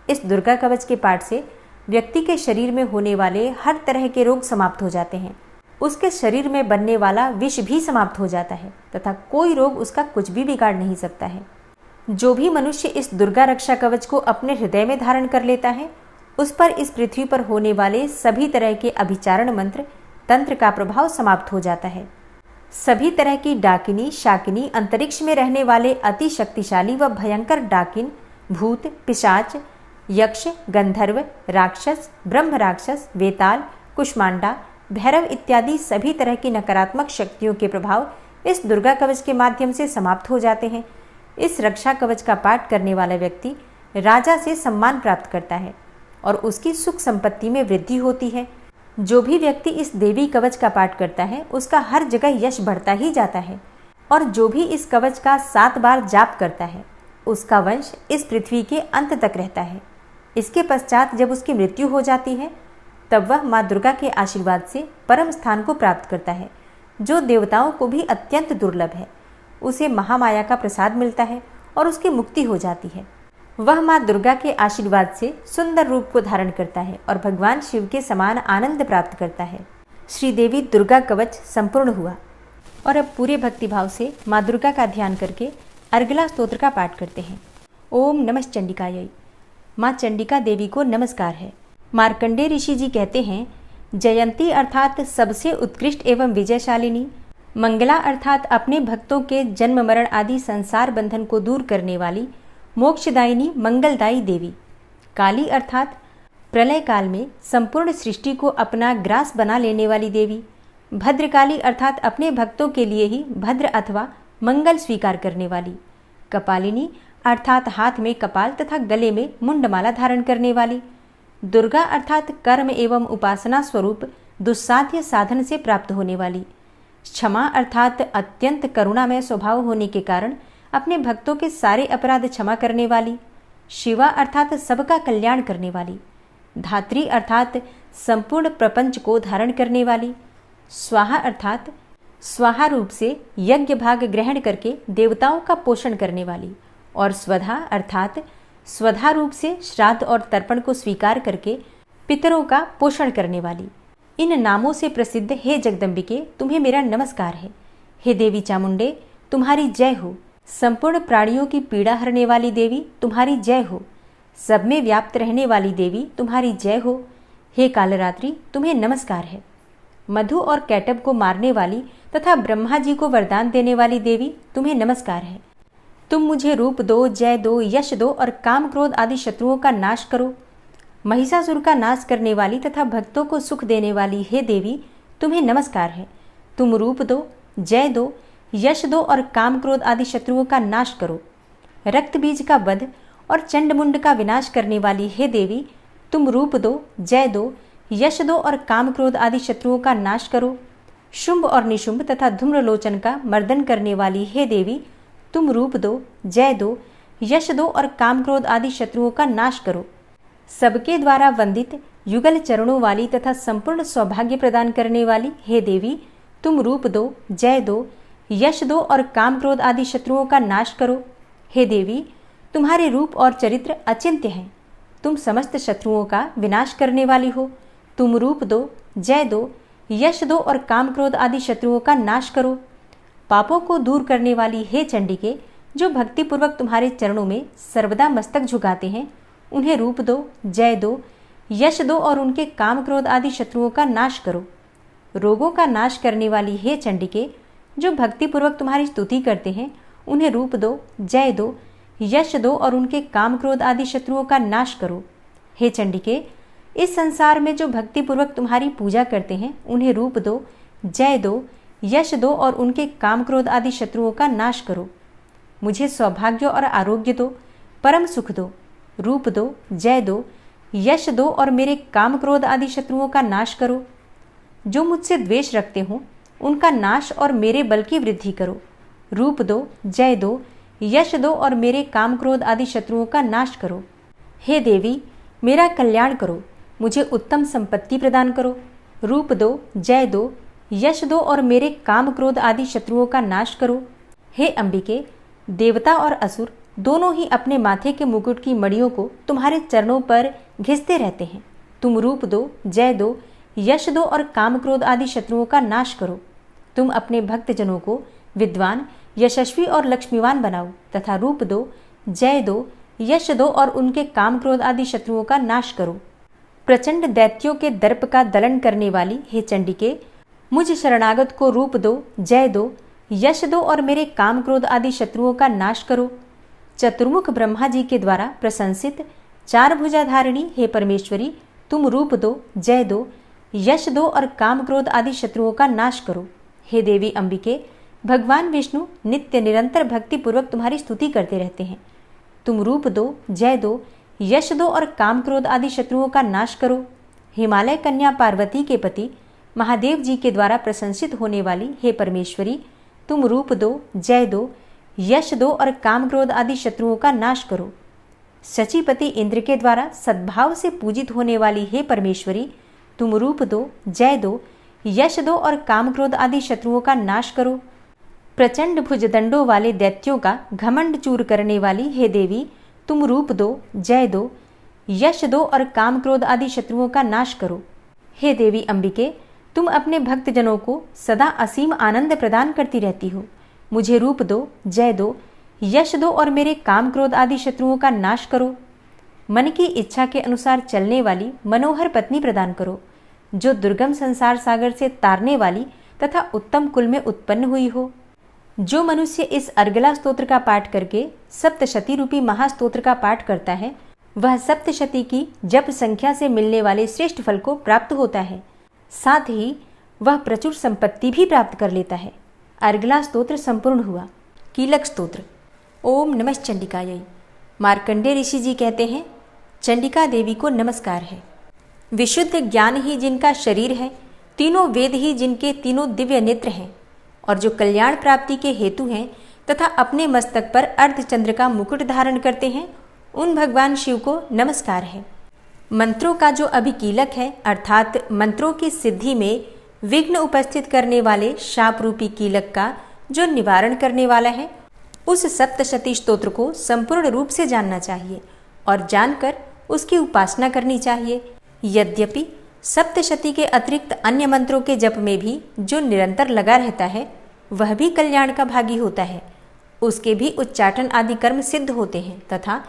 इस दुर्गा कवच के पाठ से व्यक्ति के शरीर में होने वाले हर तरह के रोग समाप्त हो जाते हैं। उसके शरीर में बनने वाला विष भी समाप्त हो जाता है तथा कोई रोग उसका कुछ भी बिगाड़ नहीं सकता है। जो भी मनुष्य इस दुर्गा रक्षा कवच को अपने हृदय में धारण कर लेता है, उस पर इस पृथ्वी पर होने वाले सभी तरह के अभिचारण मंत्र, तंत्र का प्रभाव समाप्त हो जाता है। सभी तरह की डाकिनी, शाकिनी, अंतरिक्ष में रहने वाले अति शक्तिशाली व भयंकर डाकिन, भूत, पिशाच, यक्ष, गंधर्व, राक्षस, ब्रह्म राक्षस, वेताल, कुष्मांडा, भैरव इत्यादि सभी तरह की नकारात्मक शक्तियों के प्रभाव इस दुर्गा कवच के माध्यम से समाप्त हो जाते हैं। इस रक्षा कवच का पाठ करने वाला व्यक्ति राजा से सम्मान प्राप्त करता है और उसकी सुख संपत्ति में वृद्धि होती है। जो भी व्यक्ति इस देवी कवच का पाठ करता है, उसका हर जगह यश बढ़ता ही जाता है और जो भी इस कवच का 7 बार जाप करता है, उसका वंश इस पृथ्वी के अंत तक रहता है। इसके पश्चात जब उसकी मृत्यु हो जाती है, तब वह माँ दुर्गा के आशीर्वाद से परम स्थान को प्राप्त करता है, जो देवताओं को भी अत्यंत दुर्लभ है। उसे महामाया का प्रसाद मिलता है और उसकी मुक्ति हो जाती है। वह माँ दुर्गा के आशीर्वाद से सुंदर रूप को धारण करता है और भगवान शिव के समान आनंद प्राप्त करता है। श्रीदेवी दुर्गा कवच संपूर्ण हुआ और अब पूरे भक्तिभाव से माँ दुर्गा का ध्यान करके अर्गला स्तोत्र का पाठ करते हैं। ओम नमः चंडिकायै। माँ चंडिका देवी को नमस्कार है। मार्कंडेय ऋषि जी कहते हैं, जयंती अर्थात सबसे उत्कृष्ट एवं विजयशालिनी, मंगला अर्थात अपने भक्तों के जन्म मरण आदि संसार बंधन को दूर करने वाली, मोक्षदायिनी मंगलदायी देवी, काली अर्थात प्रलय काल में संपूर्ण सृष्टि को अपना ग्रास बना लेने वाली देवी, भद्रकाली अर्थात अपने भक्तों के लिए ही भद्र अथवा मंगल स्वीकार करने वाली, कपालिनी अर्थात हाथ में कपाल तथा गले में मुंडमाला धारण करने वाली, दुर्गा अर्थात कर्म एवं उपासना स्वरूप दुस्साध्य साधन से प्राप्त होने वाली, क्षमा अर्थात अत्यंत करुणामय स्वभाव होने के कारण अपने भक्तों के सारे अपराध क्षमा करने वाली, शिवा अर्थात सबका कल्याण करने वाली, धात्री अर्थात संपूर्ण प्रपंच को धारण करने वाली, स्वाहा अर्थात स्वाहा रूप से यज्ञ भाग ग्रहण करके देवताओं का पोषण करने वाली, और स्वधा अर्थात स्वधा रूप से श्राद्ध और तर्पण को स्वीकार करके पितरों का पोषण करने वाली। इन नामों से प्रसिद्ध हे जगदम्बिके, तुम्हें मेरा नमस्कार है। हे देवी चामुंडे, तुम्हारी जय हो। संपूर्ण प्राणियों की पीड़ा हरने वाली देवी, तुम्हारी जय हो। सब में व्याप्त रहने वाली देवी, तुम्हारी जय हो। हे कालरात्रि, तुम्हें नमस्कार है। मधु और कैटब को मारने वाली तथा ब्रह्मा जी को वरदान देने वाली देवी, तुम्हें नमस्कार है। तुम मुझे रूप दो, जय दो, यश दो और काम क्रोध आदि शत्रुओं का नाश करो। महिषासुर का नाश करने वाली तथा भक्तों को सुख देने वाली हे देवी, तुम्हें नमस्कार है। तुम रूप दो, जय दो, यश दो और काम क्रोध आदि शत्रुओं का नाश करो। रक्त बीज का वध और चंडमुंड का विनाश करने वाली हे देवी, तुम रूप दो, जय दो, यश दो और काम क्रोध आदि शत्रुओं का नाश करो। शुंभ और निशुंभ तथा धूम्रलोचन का मर्दन करने वाली हे देवी, तुम रूप दो, जय दो, यश दो और काम क्रोध आदि शत्रुओं का नाश करो। सबके द्वारा वंदित युगल चरणों वाली तथा संपूर्ण सौभाग्य प्रदान करने वाली हे देवी, तुम रूप दो, जय दो, यश दो और काम क्रोध आदि शत्रुओं का नाश करो। हे देवी, तुम्हारे रूप और चरित्र अचिंत्य हैं। तुम समस्त शत्रुओं का विनाश करने वाली हो। तुम रूप दो, जय दो, यश दो और काम क्रोध आदि शत्रुओं का नाश करो। पापों को दूर करने वाली हे चंडिके, जो भक्तिपूर्वक तुम्हारे चरणों में सर्वदा मस्तक झुकाते हैं, उन्हें रूप दो, जय दो, यश दो और उनके काम क्रोध आदि शत्रुओं का नाश करो। रोगों का नाश करने वाली हे चंडिके, जो भक्तिपूर्वक तुम्हारी स्तुति करते हैं, उन्हें रूप दो, जय दो, यश दो और उनके काम क्रोध आदि शत्रुओं का नाश करो। हे चंडिके, इस संसार में जो भक्तिपूर्वक तुम्हारी पूजा करते हैं, उन्हें रूप दो, जय दो, यश दो और उनके काम क्रोध आदि शत्रुओं का नाश करो। मुझे सौभाग्य और आरोग्य दो, परम सुख दो। रूप दो, जय दो, यश दो और मेरे काम क्रोध आदि शत्रुओं का नाश करो। जो मुझसे द्वेष रखते हों, उनका नाश और मेरे बल की वृद्धि करो। रूप दो, जय दो, यश दो और मेरे काम क्रोध आदि शत्रुओं का नाश करो। हे देवी, मेरा कल्याण करो, मुझे उत्तम संपत्ति प्रदान करो। रूप दो, जय दो, यश दो और मेरे काम क्रोध आदि शत्रुओं का नाश करो। हे अंबिके, देवता और असुर दोनों ही अपने माथे के मुकुट की मणियों को तुम्हारे चरणों पर घिसते रहते हैं। तुम रूप दो, जय दो, यश दो और काम क्रोध आदि शत्रुओं का नाश करो। तुम अपने भक्तजनों को विद्वान, यशस्वी और लक्ष्मीवान बनाओ तथा रूप दो, जय दो, यश दो और उनके काम क्रोध आदि शत्रुओं का नाश करो। प्रचंड दैत्यों के दर्प का दलन करने वाली हे चंडिके, मुझ शरणागत को रूप दो, जय दो, यश दो और मेरे काम क्रोध आदि शत्रुओं का नाश करो। चतुर्मुख ब्रह्मा जी के द्वारा प्रशंसित चार भुजाधारिणी हे परमेश्वरी, तुम रूप दो, जय दो, यश दो और काम क्रोध आदि शत्रुओं का नाश करो। हे देवी अंबिके, भगवान विष्णु नित्य निरंतर भक्ति पूर्वक तुम्हारी स्तुति करते रहते हैं। तुम रूप दो, जय दो, यश दो और काम क्रोध आदि शत्रुओं का नाश करो। हिमालय कन्या पार्वती के पति महादेव जी के द्वारा प्रशंसित होने वाली हे परमेश्वरी, तुम रूप दो, जय दो, यश दो और काम क्रोध आदि शत्रुओं का नाश करो। शचीपति इंद्र के द्वारा सद्भाव से पूजित होने वाली हे परमेश्वरी, तुम रूप दो, जय दो, यश दो और काम क्रोध आदि शत्रुओं का नाश करो। प्रचंड भुजदंडों वाले दैत्यों का घमंड चूर करने वाली हे देवी, तुम रूप दो, जय दो, यश दो और काम क्रोध आदि शत्रुओं का नाश करो। हे देवी अंबिके, तुम अपने भक्तजनों को सदा असीम आनंद प्रदान करती रहती हो। मुझे रूप दो, जय दो, यश दो और मेरे काम क्रोध आदि शत्रुओं का नाश करो। मन की इच्छा के अनुसार चलने वाली मनोहर पत्नी प्रदान करो, जो दुर्गम संसार सागर से तारने वाली तथा उत्तम कुल में उत्पन्न हुई हो। जो मनुष्य इस अर्गला स्तोत्र का पाठ करके सप्तशती रूपी महास्तोत्र का पाठ करता है, वह सप्तशती की जप संख्या से मिलने वाले श्रेष्ठ फल को प्राप्त होता है। साथ ही वह प्रचुर संपत्ति भी प्राप्त कर लेता है। अर्गला स्तोत्र संपूर्ण हुआ। कीलक स्तोत्र। ओम नमः चंडिकायै। मार्कंडेय ऋषि जी कहते हैं, चंडिका देवी को नमस्कार है। विशुद्ध ज्ञान ही जिनका शरीर है, तीनों वेद ही जिनके तीनों दिव्य नेत्र हैं, और जो कल्याण प्राप्ति के हेतु हैं तथा अपने मस्तक पर अर्धचंद्र का मुकुट धारण करते हैं, उन भगवान शिव को नमस्कार है। मंत्रों का जो अभिकीलक है, अर्थात मंत्रों की सिद्धि में विघ्न उपस्थित करने वाले शाप रूपी कीलक का जो निवारण करने वाला है, उस सप्तशती स्तोत्र को संपूर्ण रूप से जानना चाहिए और जानकर उसकी उपासना करनी चाहिए। यद्यपि सप्तशती के अतिरिक्त अन्य मंत्रों के जप में भी जो निरंतर लगा रहता है वह भी कल्याण का भागी होता है। उसके भी उच्चाटन आदि कर्म सिद्ध होते हैं तथा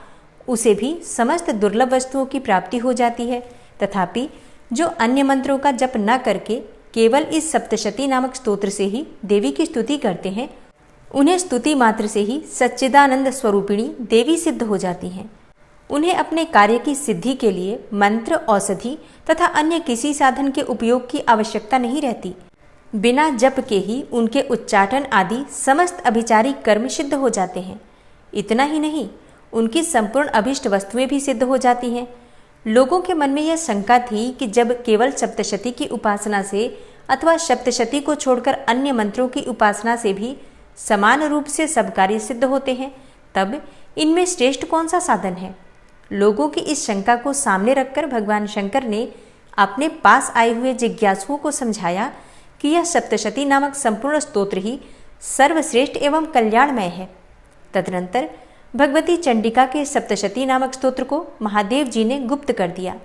उसे भी समस्त दुर्लभ वस्तुओं की प्राप्ति हो जाती है। तथापि जो अन्य मंत्रों का जप न करके केवल इस सप्तशती नामक स्तोत्र से ही देवी की स्तुति करते हैं, उन्हें स्तुति मात्र से ही सच्चिदानंद स्वरूपिणी देवी सिद्ध हो जाती हैं। उन्हें अपने कार्य की सिद्धि के लिए मंत्र, औषधि तथा अन्य किसी साधन के उपयोग की आवश्यकता नहीं रहती। बिना जप के ही उनके उच्चाटन आदि समस्त अभिचारिक कर्म सिद्ध हो जाते हैं। इतना ही नहीं, उनकी संपूर्ण अभिष्ट वस्तुएं भी सिद्ध हो जाती हैं। लोगों के मन में यह शंका थी कि जब केवल सप्तशती की उपासना से अथवा सप्तशती को छोड़कर अन्य मंत्रों की उपासना से भी समान रूप से सब कार्य सिद्ध होते हैं, तब इनमें श्रेष्ठ कौन सा साधन है? लोगों की इस शंका को सामने रखकर भगवान शंकर ने अपने पास आए हुए जिज्ञासुओं को समझाया कि यह सप्तशती नामक संपूर्ण स्तोत्र ही सर्वश्रेष्ठ एवं कल्याणमय है। तदनंतर भगवती चंडिका के सप्तशती नामक स्तोत्र को महादेव जी ने गुप्त कर दिया।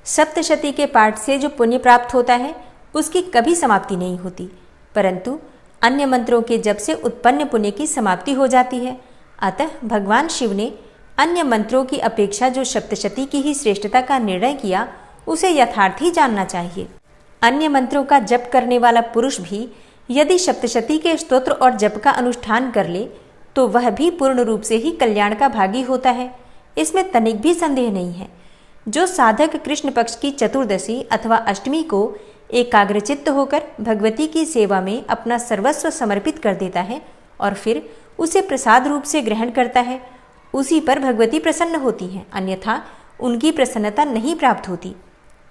सप्तशती के पाठ से जो पुण्य प्राप्त होता है उसकी कभी समाप्ति नहीं होती, परंतु अन्य मंत्रों के जप से उत्पन्न पुण्य की समाप्ति हो जाती है। अतः भगवान शिव ने अन्य मंत्रों की अपेक्षा जो सप्तशती की ही श्रेष्ठता का निर्णय किया, उसे यथार्थ ही जानना चाहिए। अन्य मंत्रों का जप करने वाला पुरुष भी यदि सप्तशती के स्तोत्र और जप का अनुष्ठान कर ले तो वह भी पूर्ण रूप से ही कल्याण का भागी होता है। इसमें तनिक भी संदेह नहीं है। जो साधक कृष्ण पक्ष की चतुर्दशी अथवा अष्टमी को एकाग्रचित्त होकर भगवती की सेवा में अपना सर्वस्व समर्पित कर देता है और फिर उसे प्रसाद रूप से ग्रहण करता है, उसी पर भगवती प्रसन्न होती हैं, अन्यथा उनकी प्रसन्नता नहीं प्राप्त होती।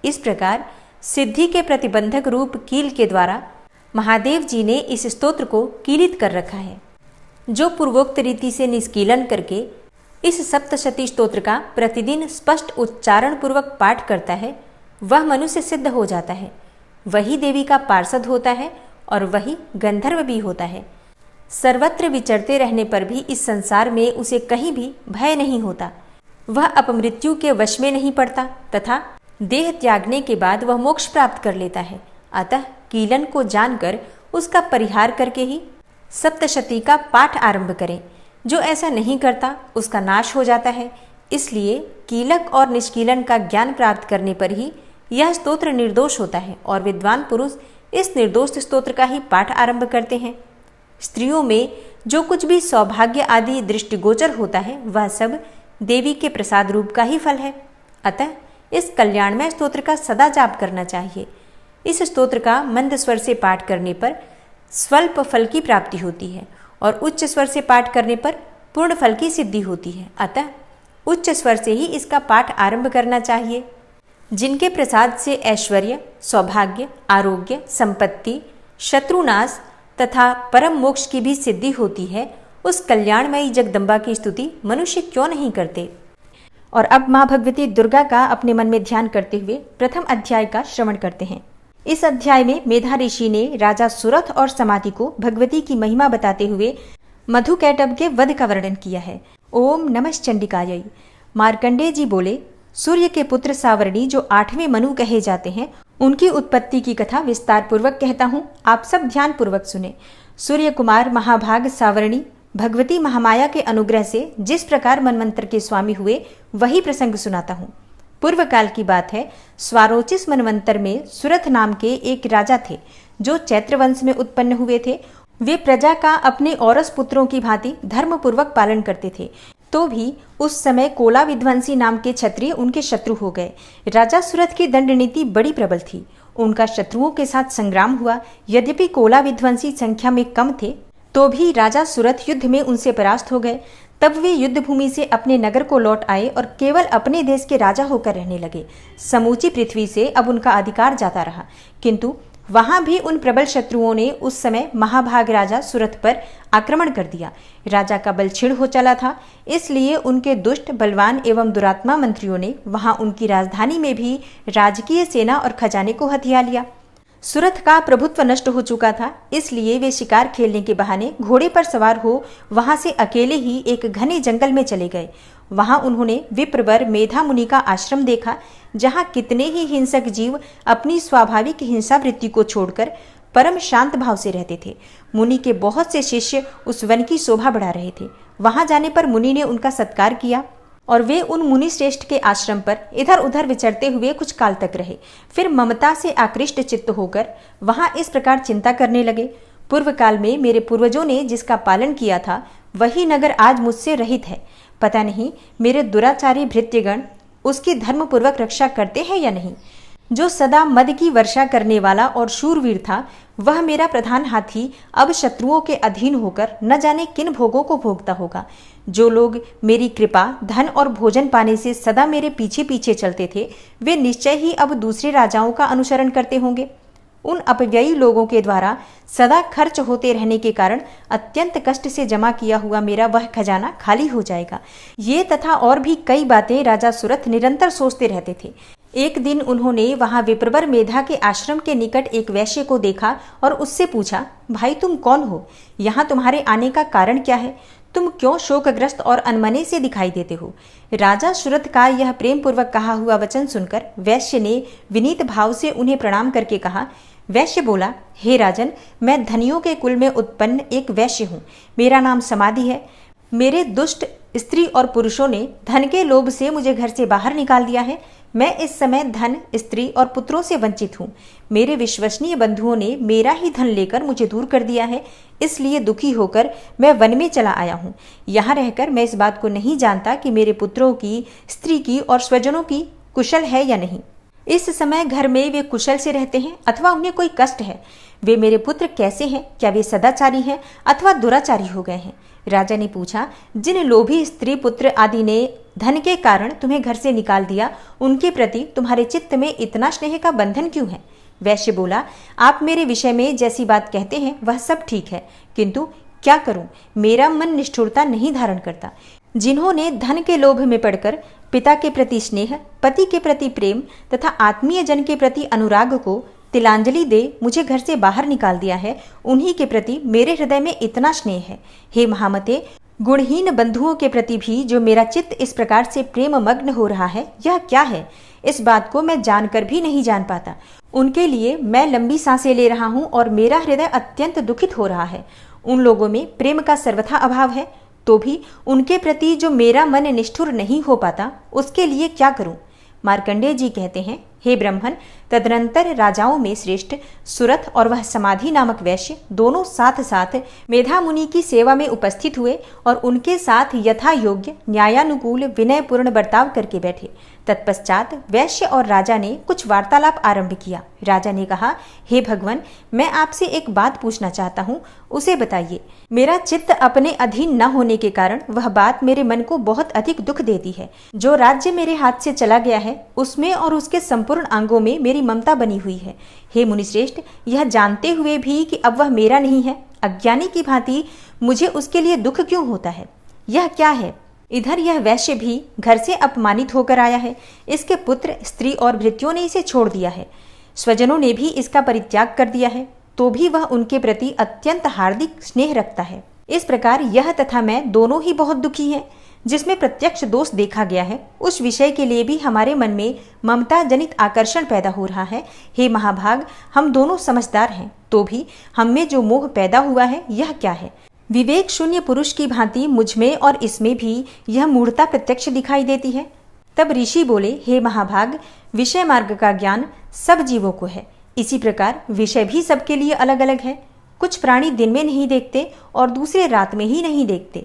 इस प्रकार सिद्धि के प्रतिबंधक रूप कील के द्वारा महादेव जी ने इस स्तोत्र को कीलित कर रखा है। जो पूर्वोक्त रीति से निष्कीलन करके इस सप्तशती स्तोत्र का प्रतिदिन स्पष्ट उच्चारण पूर्वक पाठ करता है, वह मनुष्य सिद्ध हो जाता है, वही देवी का पार्षद होता है और वही गंधर्व भी होता है। सर्वत्र विचरते रहने पर भी इस संसार में उसे कहीं भी भय नहीं होता। वह अपमृत्यु के वश में नहीं पड़ता तथा देह त्यागने के बाद वह मोक्ष प्राप्त कर लेता है। अतः कीलन को जानकर उसका परिहार करके ही सप्तशती का पाठ आरंभ करें। जो ऐसा नहीं करता उसका नाश हो जाता है। इसलिए कीलक और निष्कीलन का ज्ञान प्राप्त करने पर ही यह स्तोत्र निर्दोष होता है और विद्वान पुरुष इस निर्दोष स्तोत्र का ही पाठ आरंभ करते हैं। स्त्रियों में जो कुछ भी सौभाग्य आदि दृष्टिगोचर होता है वह सब देवी के प्रसाद रूप का ही फल है। अतः इस कल्याणमय स्तोत्र का सदा जाप करना चाहिए। इस स्तोत्र का मंद स्वर से पाठ करने पर स्वल्प फल की प्राप्ति होती है और उच्च स्वर से पाठ करने पर पूर्ण फल की सिद्धि होती है। अतः उच्च स्वर से ही इसका पाठ आरंभ करना चाहिए। जिनके प्रसाद से ऐश्वर्य, सौभाग्य, आरोग्य, संपत्ति, शत्रुनाश तथा परम मोक्ष की भी सिद्धि होती है, उस कल्याणमयी जगदम्बा की स्तुति मनुष्य क्यों नहीं करते। और अब माँ भगवती दुर्गा का अपने मन में ध्यान करते हुए प्रथम अध्याय का श्रवण करते हैं। इस अध्याय में मेधा ऋषि ने राजा सुरथ और समाधि को भगवती की महिमा बताते हुए मधुकैटभ के वध का वर्णन किया है। ओम नमः चंडिकायै। मार्कंडेय जी बोले, सूर्य के पुत्र सावरणी जो 8वें मनु कहे जाते हैं, उनकी उत्पत्ति की कथा विस्तार पूर्वक कहता हूँ, आप सब ध्यान पूर्वक सुने। सूर्य कुमार महाभाग सावरणी भगवती महामाया के अनुग्रह से जिस प्रकार मनवंतर के स्वामी हुए वही प्रसंग सुनाता हूँ। पूर्व काल की बात है। स्वारोचिस मनवंतर में सुरथ नाम के एक राजा थे जो चैत्र वंश में उत्पन्न हुए थे। वे प्रजा का अपने औरस पुत्रों की भांति धर्म पूर्वक पालन करते थे। तो भी उस समय कोला विध्वंसी नाम के क्षत्रिय उनके शत्रु हो गए। राजा सुरथ की दंड नीति बड़ी प्रबल थी। उनका शत्रुओं के साथ संग्राम हुआ। यद्यपि कोला विध्वंसी संख्या में कम थे तो भी राजा सुरथ युद्ध में उनसे परास्त हो गए। तब वे युद्ध भूमि से अपने नगर को लौट आए और केवल अपने देश के राजा होकर रहने लगे। समूची पृथ्वी से अब उनका अधिकार जाता रहा, किंतु वहां भी उन प्रबल शत्रुओं ने उस समय महाभाग राजा सुरथ पर आक्रमण कर दिया। राजा का बल क्षीण हो चला था, इसलिए उनके दुष्ट, बलवान एवं दुरात्मा मंत्रियों ने वहां उनकी राजधानी में भी राजकीय सेना और खजाने को हथिया लिया। सुरथ का प्रभुत्व नष्ट हो चुका था, इसलिए वे शिकार खेलने के बहाने घोड़े पर सवार हो वहां से अकेले ही एक घने जंगल में चले गए। वहां उन्होंने विप्रवर मेधा मुनि का आश्रम देखा, जहां कितने ही हिंसक जीव अपनी स्वाभाविक हिंसा वृत्ति को छोड़कर परम शांत भाव से रहते थे। मुनि के बहुत से शिष्य उस वन की शोभा बढ़ा रहे थे। वहां जाने पर मुनि ने उनका सत्कार किया और वे उन मुनि श्रेष्ठ के आश्रम पर इधर उधर विचरते हुए कुछ काल तक रहे। फिर ममता से आकृष्ट चित्त होकर वहां इस प्रकार चिंता करने लगे, पूर्व काल में मेरे पूर्वजों ने जिसका पालन किया था वही नगर आज मुझसे रहित है। पता नहीं मेरे दुराचारी भृत्यगण उसकी धर्मपूर्वक रक्षा करते हैं या नहीं। जो सदा मद की वर्षा करने वाला और शूरवीर था, वह मेरा प्रधान हाथी अब शत्रुओं के अधीन होकर न जाने किन भोगों को भोगता होगा। जो लोग मेरी कृपा, धन और भोजन पाने से सदा मेरे पीछे पीछे चलते थे, वे निश्चय ही अब दूसरे राजाओं का अनुसरण करते होंगे। उन अपव्ययी लोगों के द्वारा सदा खर्च होते रहने के कारण अत्यंत कष्ट से जमा किया हुआ मेरा वह खजाना खाली हो जाएगा। ये तथा और भी कई बातें राजा सुरथ निरंतर सोचते रहते थे। एक दिन उन्होंने वहां विप्रवर मेधा के आश्रम के निकट एक वैश्य को देखा और उससे पूछा, भाई तुम कौन हो? यहाँ तुम्हारे आने का कारण क्या है? तुम क्यों शोकग्रस्त और अनमने से दिखाई देते हो? राजा सुरथ का यह प्रेम पूर्वक कहा हुआ वचन सुनकर वैश्य ने विनीत भाव से उन्हें प्रणाम करके कहा। वैश्य बोला, हे राजन, मैं धनियों के कुल में उत्पन्न एक वैश्य हूँ। मेरा नाम समाधि है। मेरे दुष्ट स्त्री और पुरुषों ने धन के लोभ से मुझे घर से बाहर निकाल दिया है। मैं इस समय धन, स्त्री और पुत्रों से वंचित हूँ। मेरे विश्वसनीय बंधुओं ने मेरा ही धन लेकर मुझे दूर कर दिया है, इसलिए दुखी होकर मैं वन में चला आया हूँ। यहाँ रहकर मैं इस बात को नहीं जानता कि मेरे पुत्रों की, स्त्री की और स्वजनों की कुशल है या नहीं। इस समय घर में वे कुशल से रहते हैं अथवा उन्हें कोई कष्ट है। वे मेरे पुत्र कैसे हैं? क्या वे सदाचारी हैं अथवा दुराचारी हो गए हैं? राजा ने पूछा, जिन लोभी स्त्री पुत्र आदि ने धन के कारण तुम्हें घर से निकाल दिया, उनके प्रति तुम्हारे चित्त में इतना स्नेह का बंधन क्यों है? वैश्य बोला, आप मेरे विषय में जैसी बात कहते हैं वह सब ठीक है, किंतु क्या करूं, मेरा मन निष्ठुरता नहीं धारण करता। जिन्होंने धन के लोभ में पड़कर पिता के प्रति स्नेह, पति के प्रति प्रेम तथा आत्मीय जन के प्रति अनुराग को तिलांजलि दे मुझे घर से बाहर निकाल दिया है, उन्हीं के प्रति मेरे हृदय में इतना स्नेह है। हे महामते, गुणहीन बंधुओं के प्रति भी जो मेरा चित्त इस प्रकार से प्रेम मग्न हो रहा है, यह क्या है? इस बात को मैं जानकर भी नहीं जान पाता। उनके लिए मैं लंबी सांसें ले रहा हूँ और मेरा हृदय अत्यंत दुखित हो रहा है। उन लोगों में प्रेम का सर्वथा अभाव है, तो भी उनके प्रति जो मेरा मन निष्ठुर नहीं हो पाता, उसके लिए क्या करूं? मार्कंडेय जी कहते हैं, हे ब्रह्मन, तदनंतर राजाओं में श्रेष्ठ सुरथ और वह समाधि नामक वैश्य दोनों साथ साथ मेधा मुनि की सेवा में उपस्थित हुए और उनके साथ यथा योग्य न्यायानुकूल विनयपूर्ण बर्ताव करके बैठे। तत्पश्चात वैश्य और राजा ने कुछ वार्तालाप आरंभ किया। राजा ने कहा, हे भगवान, मैं आपसे एक बात पूछना चाहता हूँ, उसे बताइए। मेरा चित्त अपने अधीन न होने के कारण वह बात मेरे मन को बहुत अधिक दुख देती है। जो राज्य मेरे हाथ से चला गया है, उसमें और उसके संपूर्ण अंगों में मेरी ममता बनी हुई है। हे मुनिश्रेष्ठ, यह जानते हुए भी कि अब वह मेरा नहीं है, अज्ञानी की भांति मुझे उसके लिए दुख क्यों होता है? यह क्या है? इधर यह वैश्य भी घर से अपमानित होकर आया है। इसके पुत्र, स्त्री और भृत्यों ने इसे छोड़ दिया है। स्वजनों ने भी इसका परित्याग कर दिया है, तो भी वह उनके प्रति अत्यंत हार्दिक स्नेह रखता है। इस प्रकार यह तथा मैं दोनों ही बहुत दुखी हैं। जिसमें प्रत्यक्ष दोष देखा गया है, उस विषय के लिए भी हमारे मन में ममता जनित आकर्षण पैदा हो रहा है। हे महाभाग, हम दोनों समझदार हैं, तो भी हम में जो मोह पैदा हुआ है, यह क्या है? विवेक शून्य पुरुष की भांति मुझमें और इसमें भी यह मूढ़ता प्रत्यक्ष दिखाई देती है। तब ऋषि बोले, हे महाभाग, विषय मार्ग का ज्ञान सब जीवों को है। इसी प्रकार विषय भी सबके लिए अलग अलग है। कुछ प्राणी दिन में नहीं देखते और दूसरे रात में ही नहीं देखते,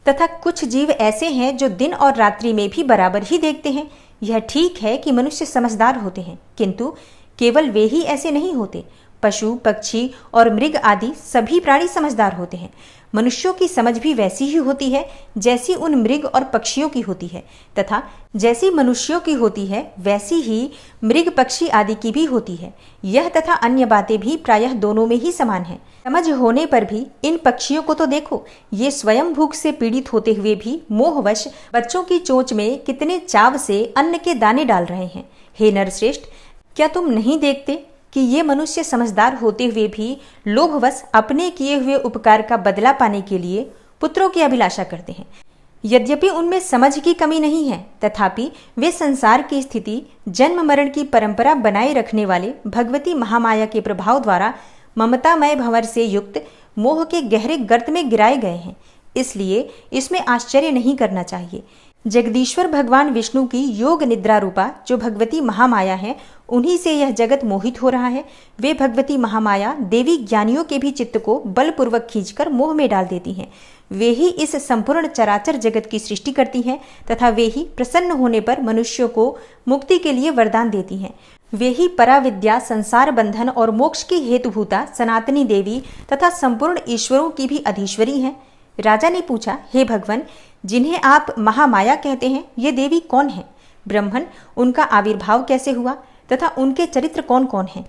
तथा कुछ जीव ऐसे हैं जो दिन और रात्रि में भी बराबर ही देखते हैं। यह ठीक है कि मनुष्य समझदार होते हैं, किंतु केवल वे ही ऐसे नहीं होते। पशु, पक्षी और मृग आदि सभी प्राणी समझदार होते हैं। मनुष्यों की समझ भी वैसी ही होती है जैसी उन मृग और पक्षियों की होती है, तथा जैसी मनुष्यों की होती है वैसी ही मृग, पक्षी आदि की भी होती है। यह तथा अन्य बातें भी प्रायः दोनों में ही समान है। समझ होने पर भी इन पक्षियों को तो देखो, ये स्वयं भूख से पीड़ित होते हुए भी मोहवश बच्चों की चोंच में कितने चाव से अन्न के दाने डाल रहे हैं। हे नरश्रेष्ठ, क्या तुम नहीं देखते कि ये मनुष्य समझदार होते हुए भी लोभवश अपने किए हुए उपकार का बदला पाने के लिए पुत्रों की अभिलाषा करते हैं। यद्यपि उनमें समझ की कमी नहीं है, तथापि वे संसार की स्थिति, जन्म मरण की परंपरा बनाए रखने वाले भगवती महामाया के प्रभाव द्वारा ममतामय भंवर से युक्त मोह के गहरे गर्त में गिराए गए हैं। इसलिए इसमें आश्चर्य नहीं करना चाहिए। जगदीश्वर भगवान विष्णु की योग निद्रा रूपा जो भगवती महामाया है, उन्हीं से यह जगत मोहित हो रहा है। वे भगवती महामाया देवी ज्ञानियों के भी चित्त को बलपूर्वक खींचकर मोह में डाल देती हैं। वे ही इस संपूर्ण चराचर जगत की सृष्टि करती हैं तथा वे ही प्रसन्न होने पर मनुष्यों को मुक्ति के लिए वरदान देती हैं। वे ही पराविद्या, संसार बंधन और मोक्ष की हेतुभूता सनातनी देवी तथा संपूर्ण ईश्वरों की भी अधीश्वरी हैं। राजा ने पूछा, हे भगवान, जिन्हें आप महामाया कहते हैं, ये देवी कौन है? ब्रह्मन, उनका आविर्भाव कैसे हुआ तथा उनके चरित्र कौन कौन हैं?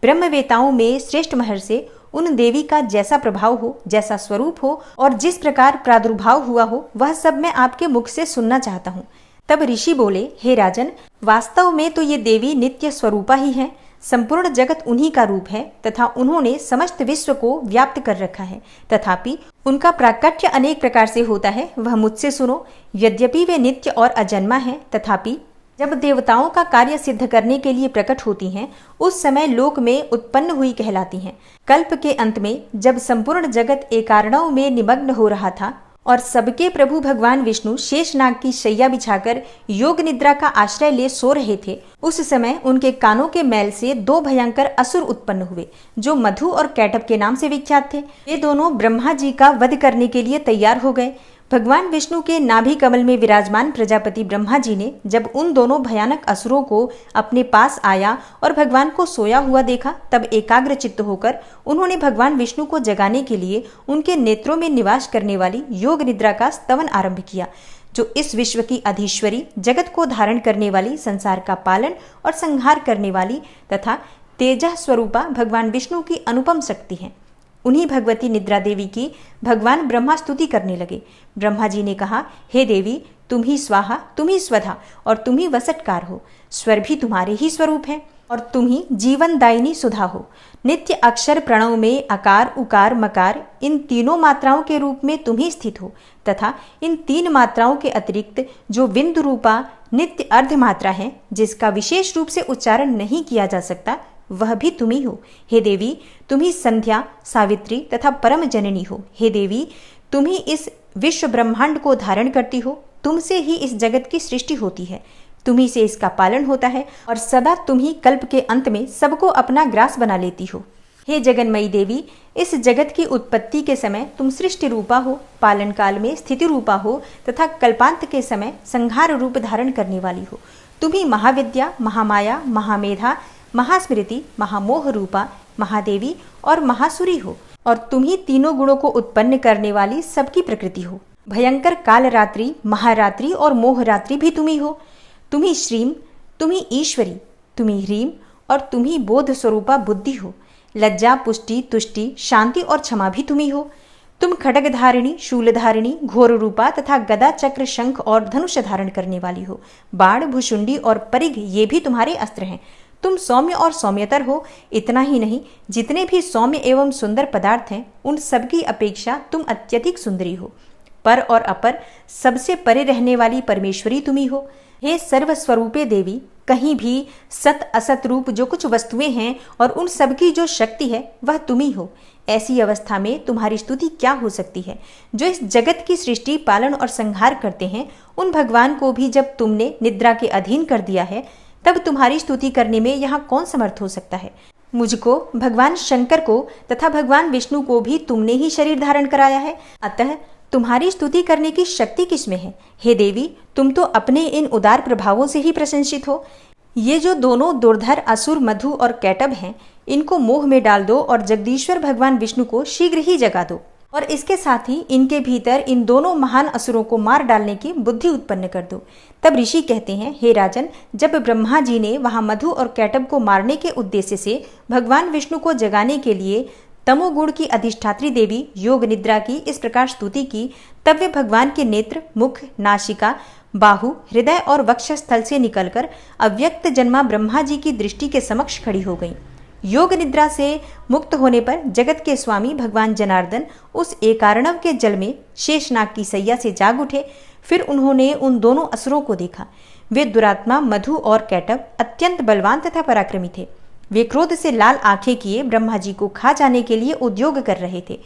ब्रह्मवेताओं में श्रेष्ठ महर्षि उन देवी का जैसा प्रभाव हो, जैसा स्वरूप हो और जिस प्रकार प्रादुर्भाव हुआ हो, वह सब मैं आपके मुख से सुनना चाहता हूँ। तब ऋषि बोले, हे राजन, वास्तव में तो ये देवी नित्य स्वरूपा ही है। संपूर्ण जगत उन्हीं का रूप है तथा उन्होंने समस्त विश्व को व्याप्त कर रखा है। तथापि उनका प्राकट्य अनेक प्रकार से होता है, वह मुझसे सुनो। यद्यपि वे नित्य और अजन्मा हैं, तथापि जब देवताओं का कार्य सिद्ध करने के लिए प्रकट होती हैं, उस समय लोक में उत्पन्न हुई कहलाती हैं। कल्प के अंत में जब संपूर्ण जगत एकार्णव में निमग्न हो रहा था और सबके प्रभु भगवान विष्णु शेषनाग की शैया बिछाकर योग निद्रा का आश्रय ले सो रहे थे, उस समय उनके कानों के मैल से दो भयंकर असुर उत्पन्न हुए जो मधु और कैटभ के नाम से विख्यात थे। वे दोनों ब्रह्मा जी का वध करने के लिए तैयार हो गए। भगवान विष्णु के नाभि कमल में विराजमान प्रजापति ब्रह्मा जी ने जब उन दोनों भयानक असुरों को अपने पास आया और भगवान को सोया हुआ देखा, तब एकाग्र चित्त होकर उन्होंने भगवान विष्णु को जगाने के लिए उनके नेत्रों में निवास करने वाली योग निद्रा का स्तवन आरंभ किया, जो इस विश्व की अधीश्वरी, जगत को धारण करने वाली, संसार का पालन और संहार करने वाली तथा तेजः स्वरूपा भगवान विष्णु की अनुपम शक्ति है। उन्हीं भगवती निद्रा देवी की भगवान ब्रह्मा स्तुति करने लगे। ब्रह्मा जी ने कहा, हे देवी, तुम ही स्वाहा, तुम ही स्वधा और तुम ही वसटकार हो। स्वर भी तुम्हारे ही स्वरूप है और तुम ही जीवन दायिनी सुधा हो। नित्य अक्षर प्रणव में अकार, उकार, मकार, इन तीनों मात्राओं के रूप में तुम ही स्थित हो तथा इन तीन मात्राओं के अतिरिक्त जो बिंदु रूपा नित्य अर्ध मात्रा है, जिसका विशेष रूप से उच्चारण नहीं किया जा सकता, वह भी तुम ही हो। हे देवी, तुम ही संध्या, सावित्री तथा परम जननी हो। हे देवी, तुम ही इस विश्व ब्रह्मांड को धारण करती हो। तुमसे ही इस जगत की सृष्टि होती है, तुम ही से इसका पालन होता है और सदा तुम ही कल्प के अंत में सबको अपना ग्रास बना लेती हो। हे जगन्मयी देवी, इस जगत की उत्पत्ति के समय तुम सृष्टि रूपा हो, पालन काल में स्थिति रूपा हो तथा कल्पांत के समय संहार रूप धारण करने वाली हो। तुम ही महाविद्या, महामाया, महामेधा, महास्मृति, महामोह रूपा, महादेवी और महासुरी हो और तुम ही तीनों गुणों को उत्पन्न करने वाली सबकी प्रकृति हो। भयंकर कालरात्रि, महारात्रि और मोहरात्रि भी तुम ही हो। तुम ही श्रीम, तुम ही ईश्वरी, तुम ही ह्रीम और तुम ही बोध स्वरूपा बुद्धि हो। लज्जा, पुष्टि, तुष्टि, शांति और क्षमा भी तुम ही हो। तुम खड्गधारिणी, शूलधारिणी, घोर रूपा तथा गदा, चक्र, शंख और धनुष धारण करने वाली हो। बाण, भुशुंडी और परिघ ये भी तुम्हारे अस्त्र हैं। तुम सौम्य और सौम्यतर हो। इतना ही नहीं, जितने भी सौम्य एवं सुंदर पदार्थ हैं, उन सबकी अपेक्षा तुम अत्यधिक सुंदरी हो। पर और अपर, सबसे परे रहने वाली परमेश्वरी तुम ही हो। हे सर्वस्वरूपे देवी, कहीं भी सत असत रूप जो कुछ वस्तुएं हैं और उन सबकी जो शक्ति है, वह तुम ही हो। ऐसी अवस्था में तुम्हारी स्तुति क्या हो सकती है? जो इस जगत की सृष्टि, पालन और संहार करते हैं, उन भगवान को भी जब तुमने निद्रा के अधीन कर दिया है, तब तुम्हारी स्तुति करने में यहाँ कौन समर्थ हो सकता है? मुझको, भगवान शंकर को तथा भगवान विष्णु को भी तुमने ही शरीर धारण कराया है, अतः तुम्हारी स्तुति करने की शक्ति किसमें है? हे देवी, तुम तो अपने इन उदार प्रभावों से ही प्रशंसित हो। ये जो दोनों दुर्धर असुर मधु और कैटभ हैं, इनको मोह में डाल दो और जगदीश्वर भगवान विष्णु को शीघ्र ही जगा दो और इसके साथ ही इनके भीतर इन दोनों महान असुरों को मार डालने की बुद्धि उत्पन्न कर दो। तब ऋषि कहते हैं, हे राजन, जब ब्रह्मा जी ने वहां मधु और कैटभ को मारने के उद्देश्य से भगवान विष्णु को जगाने के लिए तमोगुण की अधिष्ठात्री देवी योग निद्रा की इस प्रकार स्तुति की, तब वे भगवान के नेत्र, मुख, नासिका, बाहु, हृदय और वक्षस्थल से निकलकर अव्यक्त जन्मा ब्रह्मा जी की दृष्टि के समक्ष खड़ी हो गई। योग निद्रा से मुक्त होने पर जगत के स्वामी भगवान जनार्दन उस एकारणव के जल में शेषनाग की सैया से जाग उठे। फिर उन्होंने उन दोनों असुरों को देखा। वे दुरात्मा मधु और कैटव अत्यंत बलवान तथा पराक्रमी थे। वे क्रोध से लाल आंखें किए ब्रह्मा जी को खा जाने के लिए उद्योग कर रहे थे।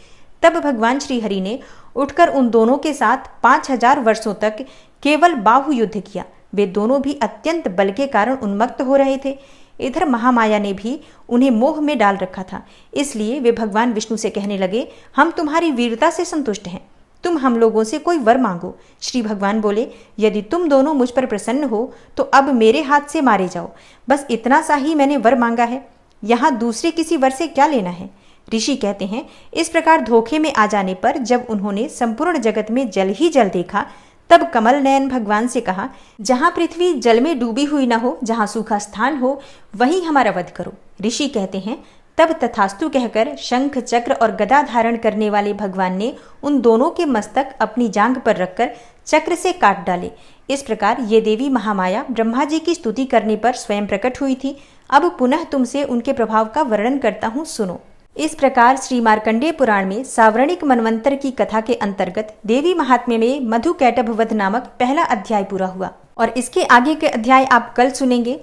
तब भगवान श्री हरि ने उठकर उन दोनों के साथ 5000 वर्षों तक केवल बाहु युद्ध किया। वे दोनों भी अत्यंत बल के कारण उन्मत्त हो रहे थे। इधर महामाया ने भी उन्हें मोह में डाल रखा था। इसलिए वे भगवान विष्णु से कहने लगे, हम तुम्हारी वीरता से संतुष्ट हैं, तुम हम लोगों से कोई वर मांगो। श्री भगवान बोले, यदि तुम दोनों मुझ पर प्रसन्न हो तो अब मेरे हाथ से मारे जाओ। बस इतना सा ही मैंने वर मांगा है, यहाँ दूसरे किसी वर से क्या लेना है। ऋषि कहते हैं, इस प्रकार धोखे में आ जाने पर जब उन्होंने संपूर्ण जगत में जल ही जल देखा, तब कमल नयन भगवान से कहा, जहां पृथ्वी जल में डूबी हुई न हो, जहां सूखा स्थान हो, वहीं हमारा वध करो। ऋषि कहते हैं, तब तथास्तु कहकर शंख चक्र और गदा धारण करने वाले भगवान ने उन दोनों के मस्तक अपनी जांघ पर रखकर चक्र से काट डाले। इस प्रकार ये देवी महामाया ब्रह्मा जी की स्तुति करने पर स्वयं प्रकट हुई थी। अब पुनः तुमसे उनके प्रभाव का वर्णन करता हूँ, सुनो। इस प्रकार श्री मार्कंडेय पुराण में सावर्णिक मनवंतर की कथा के अंतर्गत देवी महात्म्य में मधु कैटभ वध नामक पहला अध्याय पूरा हुआ और इसके आगे के अध्याय आप कल सुनेंगे।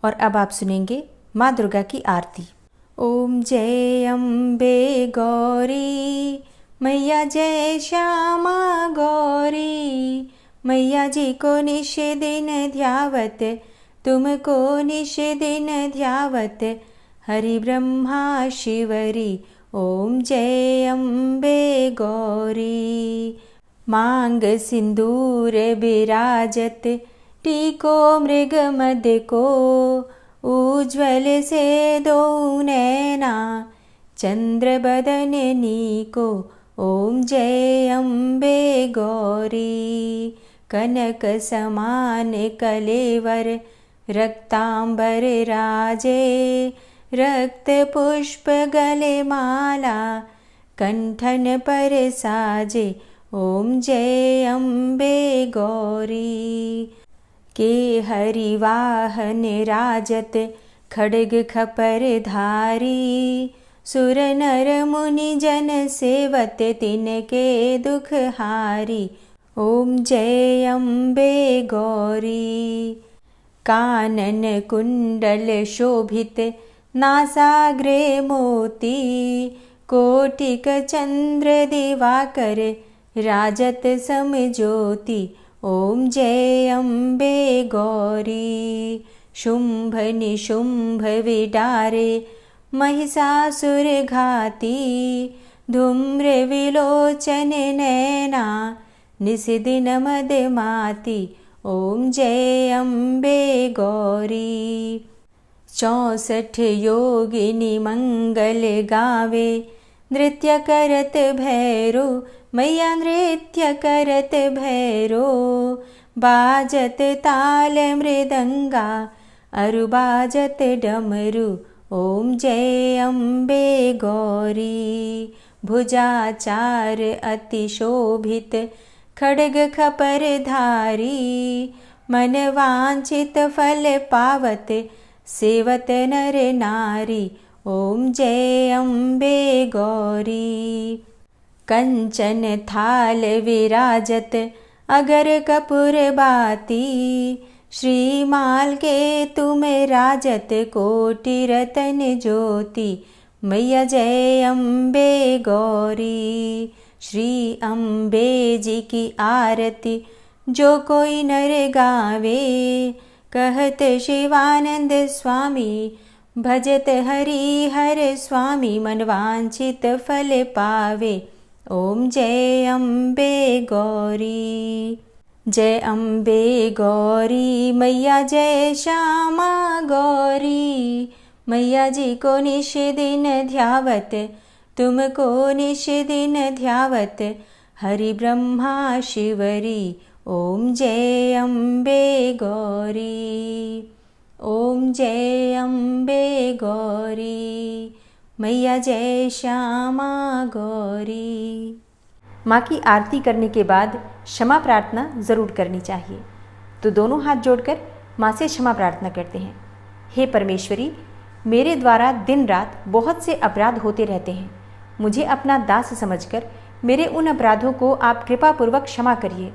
और अब आप सुनेंगे माँ दुर्गा की आरती। ओम जय अम्बे गौरी मैया, जय श्यामा गौरी मैया जी को निश दिन ध्यावत, तुमको निश दिन ध्यावत, हरि ब्रह्मा शिवरी। ओम जय अम्बे गौरी। मांग सिंदूर बिराजत, टीको मृग मद को, उज्ज्वल से दो नैना, चंद्र बदन नीको। ओम जय अम्बे गौरी। कनक समान कलेवर, रक्तांबर राजे, रक्त पुष्प गले माला, कंठन पर साजे। ओम जय अम्बे गौरी। के हरि वाहन राजत, खड्ग खपर धारी, सुर नर मुनि जन सेवत, तिनके दुख हारी। ओम जय अम्बे गौरी। कानन कुंडल शोभित, नासाग्रे मोती, कोटिक चंद्र दिवाकर, राजत समज्योति। ओम जय अम्बे गौरी। शुंभ निशुंभ विडारे, महिषासुर घाती, धूम्र विलोचन नैना, निशिदिन मदमाती। ओम जय अम्बे गौरी। 64 योगिनी मंगल गावे, नृत्य करत भैरो मैया, नृत्य करत भैरो, बाजत ताल मृदंगा, अरु बाजत डमरू। ओम जय अम्बे गौरी। भुजाचार अति शोभित, खड्ग खपर धारी, मन वांछित फल पावत, सेवत नर नारी। ओम जय अम्बे गौरी। कंचन थाल विराजत, अगर कपूर बाती, श्रीमाल के तुम राजत, कोटि रतन ज्योति। मैया जय अम्बे गौरी। श्री अम्बे जी की आरती, जो कोई नर गावे, कहत शिवानंद स्वामी, भजत हरि हर स्वामी, मनवांछित फल पावे। ओम जय अम्बे गौरी। जय अम्बे गौरी मैया, जय श्यामा गौरी मैया जी को निश दिन ध्यावत, तुमको निश दिन ध्यावत, हरि ब्रह्मा शिवरी। ओम जय अम्बे गौरी। ओम जय अम्बे गौरी मैया, जय श्यामा गौरी। माँ की आरती करने के बाद क्षमा प्रार्थना ज़रूर करनी चाहिए। तो दोनों हाथ जोड़कर माँ से क्षमा प्रार्थना करते हैं। हे परमेश्वरी, मेरे द्वारा दिन रात बहुत से अपराध होते रहते हैं। मुझे अपना दास समझकर मेरे उन अपराधों को आप कृपापूर्वक क्षमा करिए।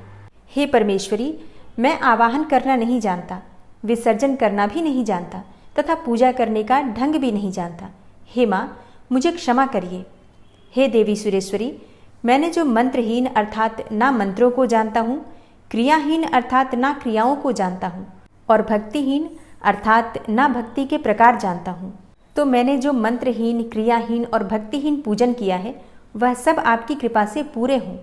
हे परमेश्वरी, मैं आवाहन करना नहीं जानता, विसर्जन करना भी नहीं जानता तथा पूजा करने का ढंग भी नहीं जानता। हे माँ, मुझे क्षमा करिए। हे देवी सुरेश्वरी, मैंने जो मंत्रहीन अर्थात ना मंत्रों को जानता हूँ, क्रियाहीन अर्थात ना क्रियाओं को जानता हूँ और भक्तिहीन अर्थात ना भक्ति के प्रकार जानता हूँ, तो मैंने जो मंत्रहीन, क्रियाहीन और भक्तिहीन पूजन किया है वह सब आपकी कृपा से पूरे हों।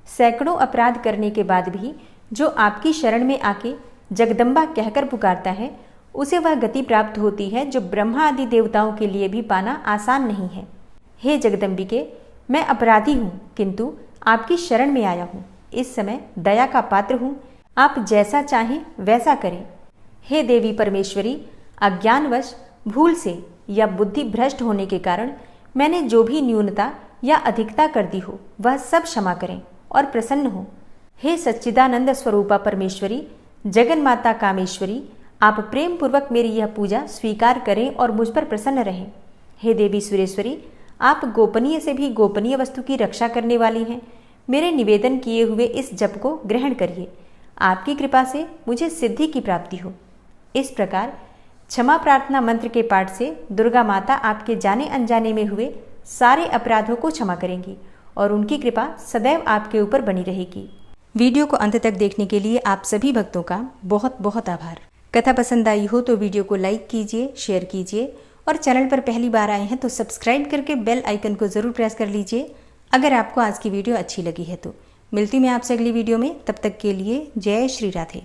सैकड़ों अपराध करने के बाद भी जो आपकी शरण में आके जगदम्बा कहकर पुकारता है, उसे वह गति प्राप्त होती है जो ब्रह्मा आदि देवताओं के लिए भी पाना आसान नहीं है। हे जगदम्बिके, मैं अपराधी हूँ किंतु आपकी शरण में आया हूँ। इस समय दया का पात्र हूँ, आप जैसा चाहें वैसा करें। हे देवी परमेश्वरी, अज्ञानवश, भूल से या बुद्धि भ्रष्ट होने के कारण मैंने जो भी न्यूनता या अधिकता कर दी हो वह सब क्षमा करें और प्रसन्न हो। हे सच्चिदानंद स्वरूपा परमेश्वरी, जगन माता कामेश्वरी, आप प्रेम पूर्वक मेरी यह पूजा स्वीकार करें और मुझ पर प्रसन्न रहें। हे देवी सुरेश्वरी, आप गोपनीय से भी गोपनीय वस्तु की रक्षा करने वाली हैं। मेरे निवेदन किए हुए इस जप को ग्रहण करिए। आपकी कृपा से मुझे सिद्धि की प्राप्ति हो। इस प्रकार क्षमा प्रार्थना मंत्र के पाठ से दुर्गा माता आपके जाने अनजाने में हुए सारे अपराधों को क्षमा करेंगी और उनकी कृपा सदैव आपके ऊपर बनी रहेगी। वीडियो को अंत तक देखने के लिए आप सभी भक्तों का बहुत बहुत आभार। कथा पसंद आई हो तो वीडियो को लाइक कीजिए, शेयर कीजिए और चैनल पर पहली बार आए हैं तो सब्सक्राइब करके बेल आइकन को ज़रूर प्रेस कर लीजिए अगर आपको आज की वीडियो अच्छी लगी है तो। मिलती मैं आपसे अगली वीडियो में, तब तक के लिए जय श्री राधे।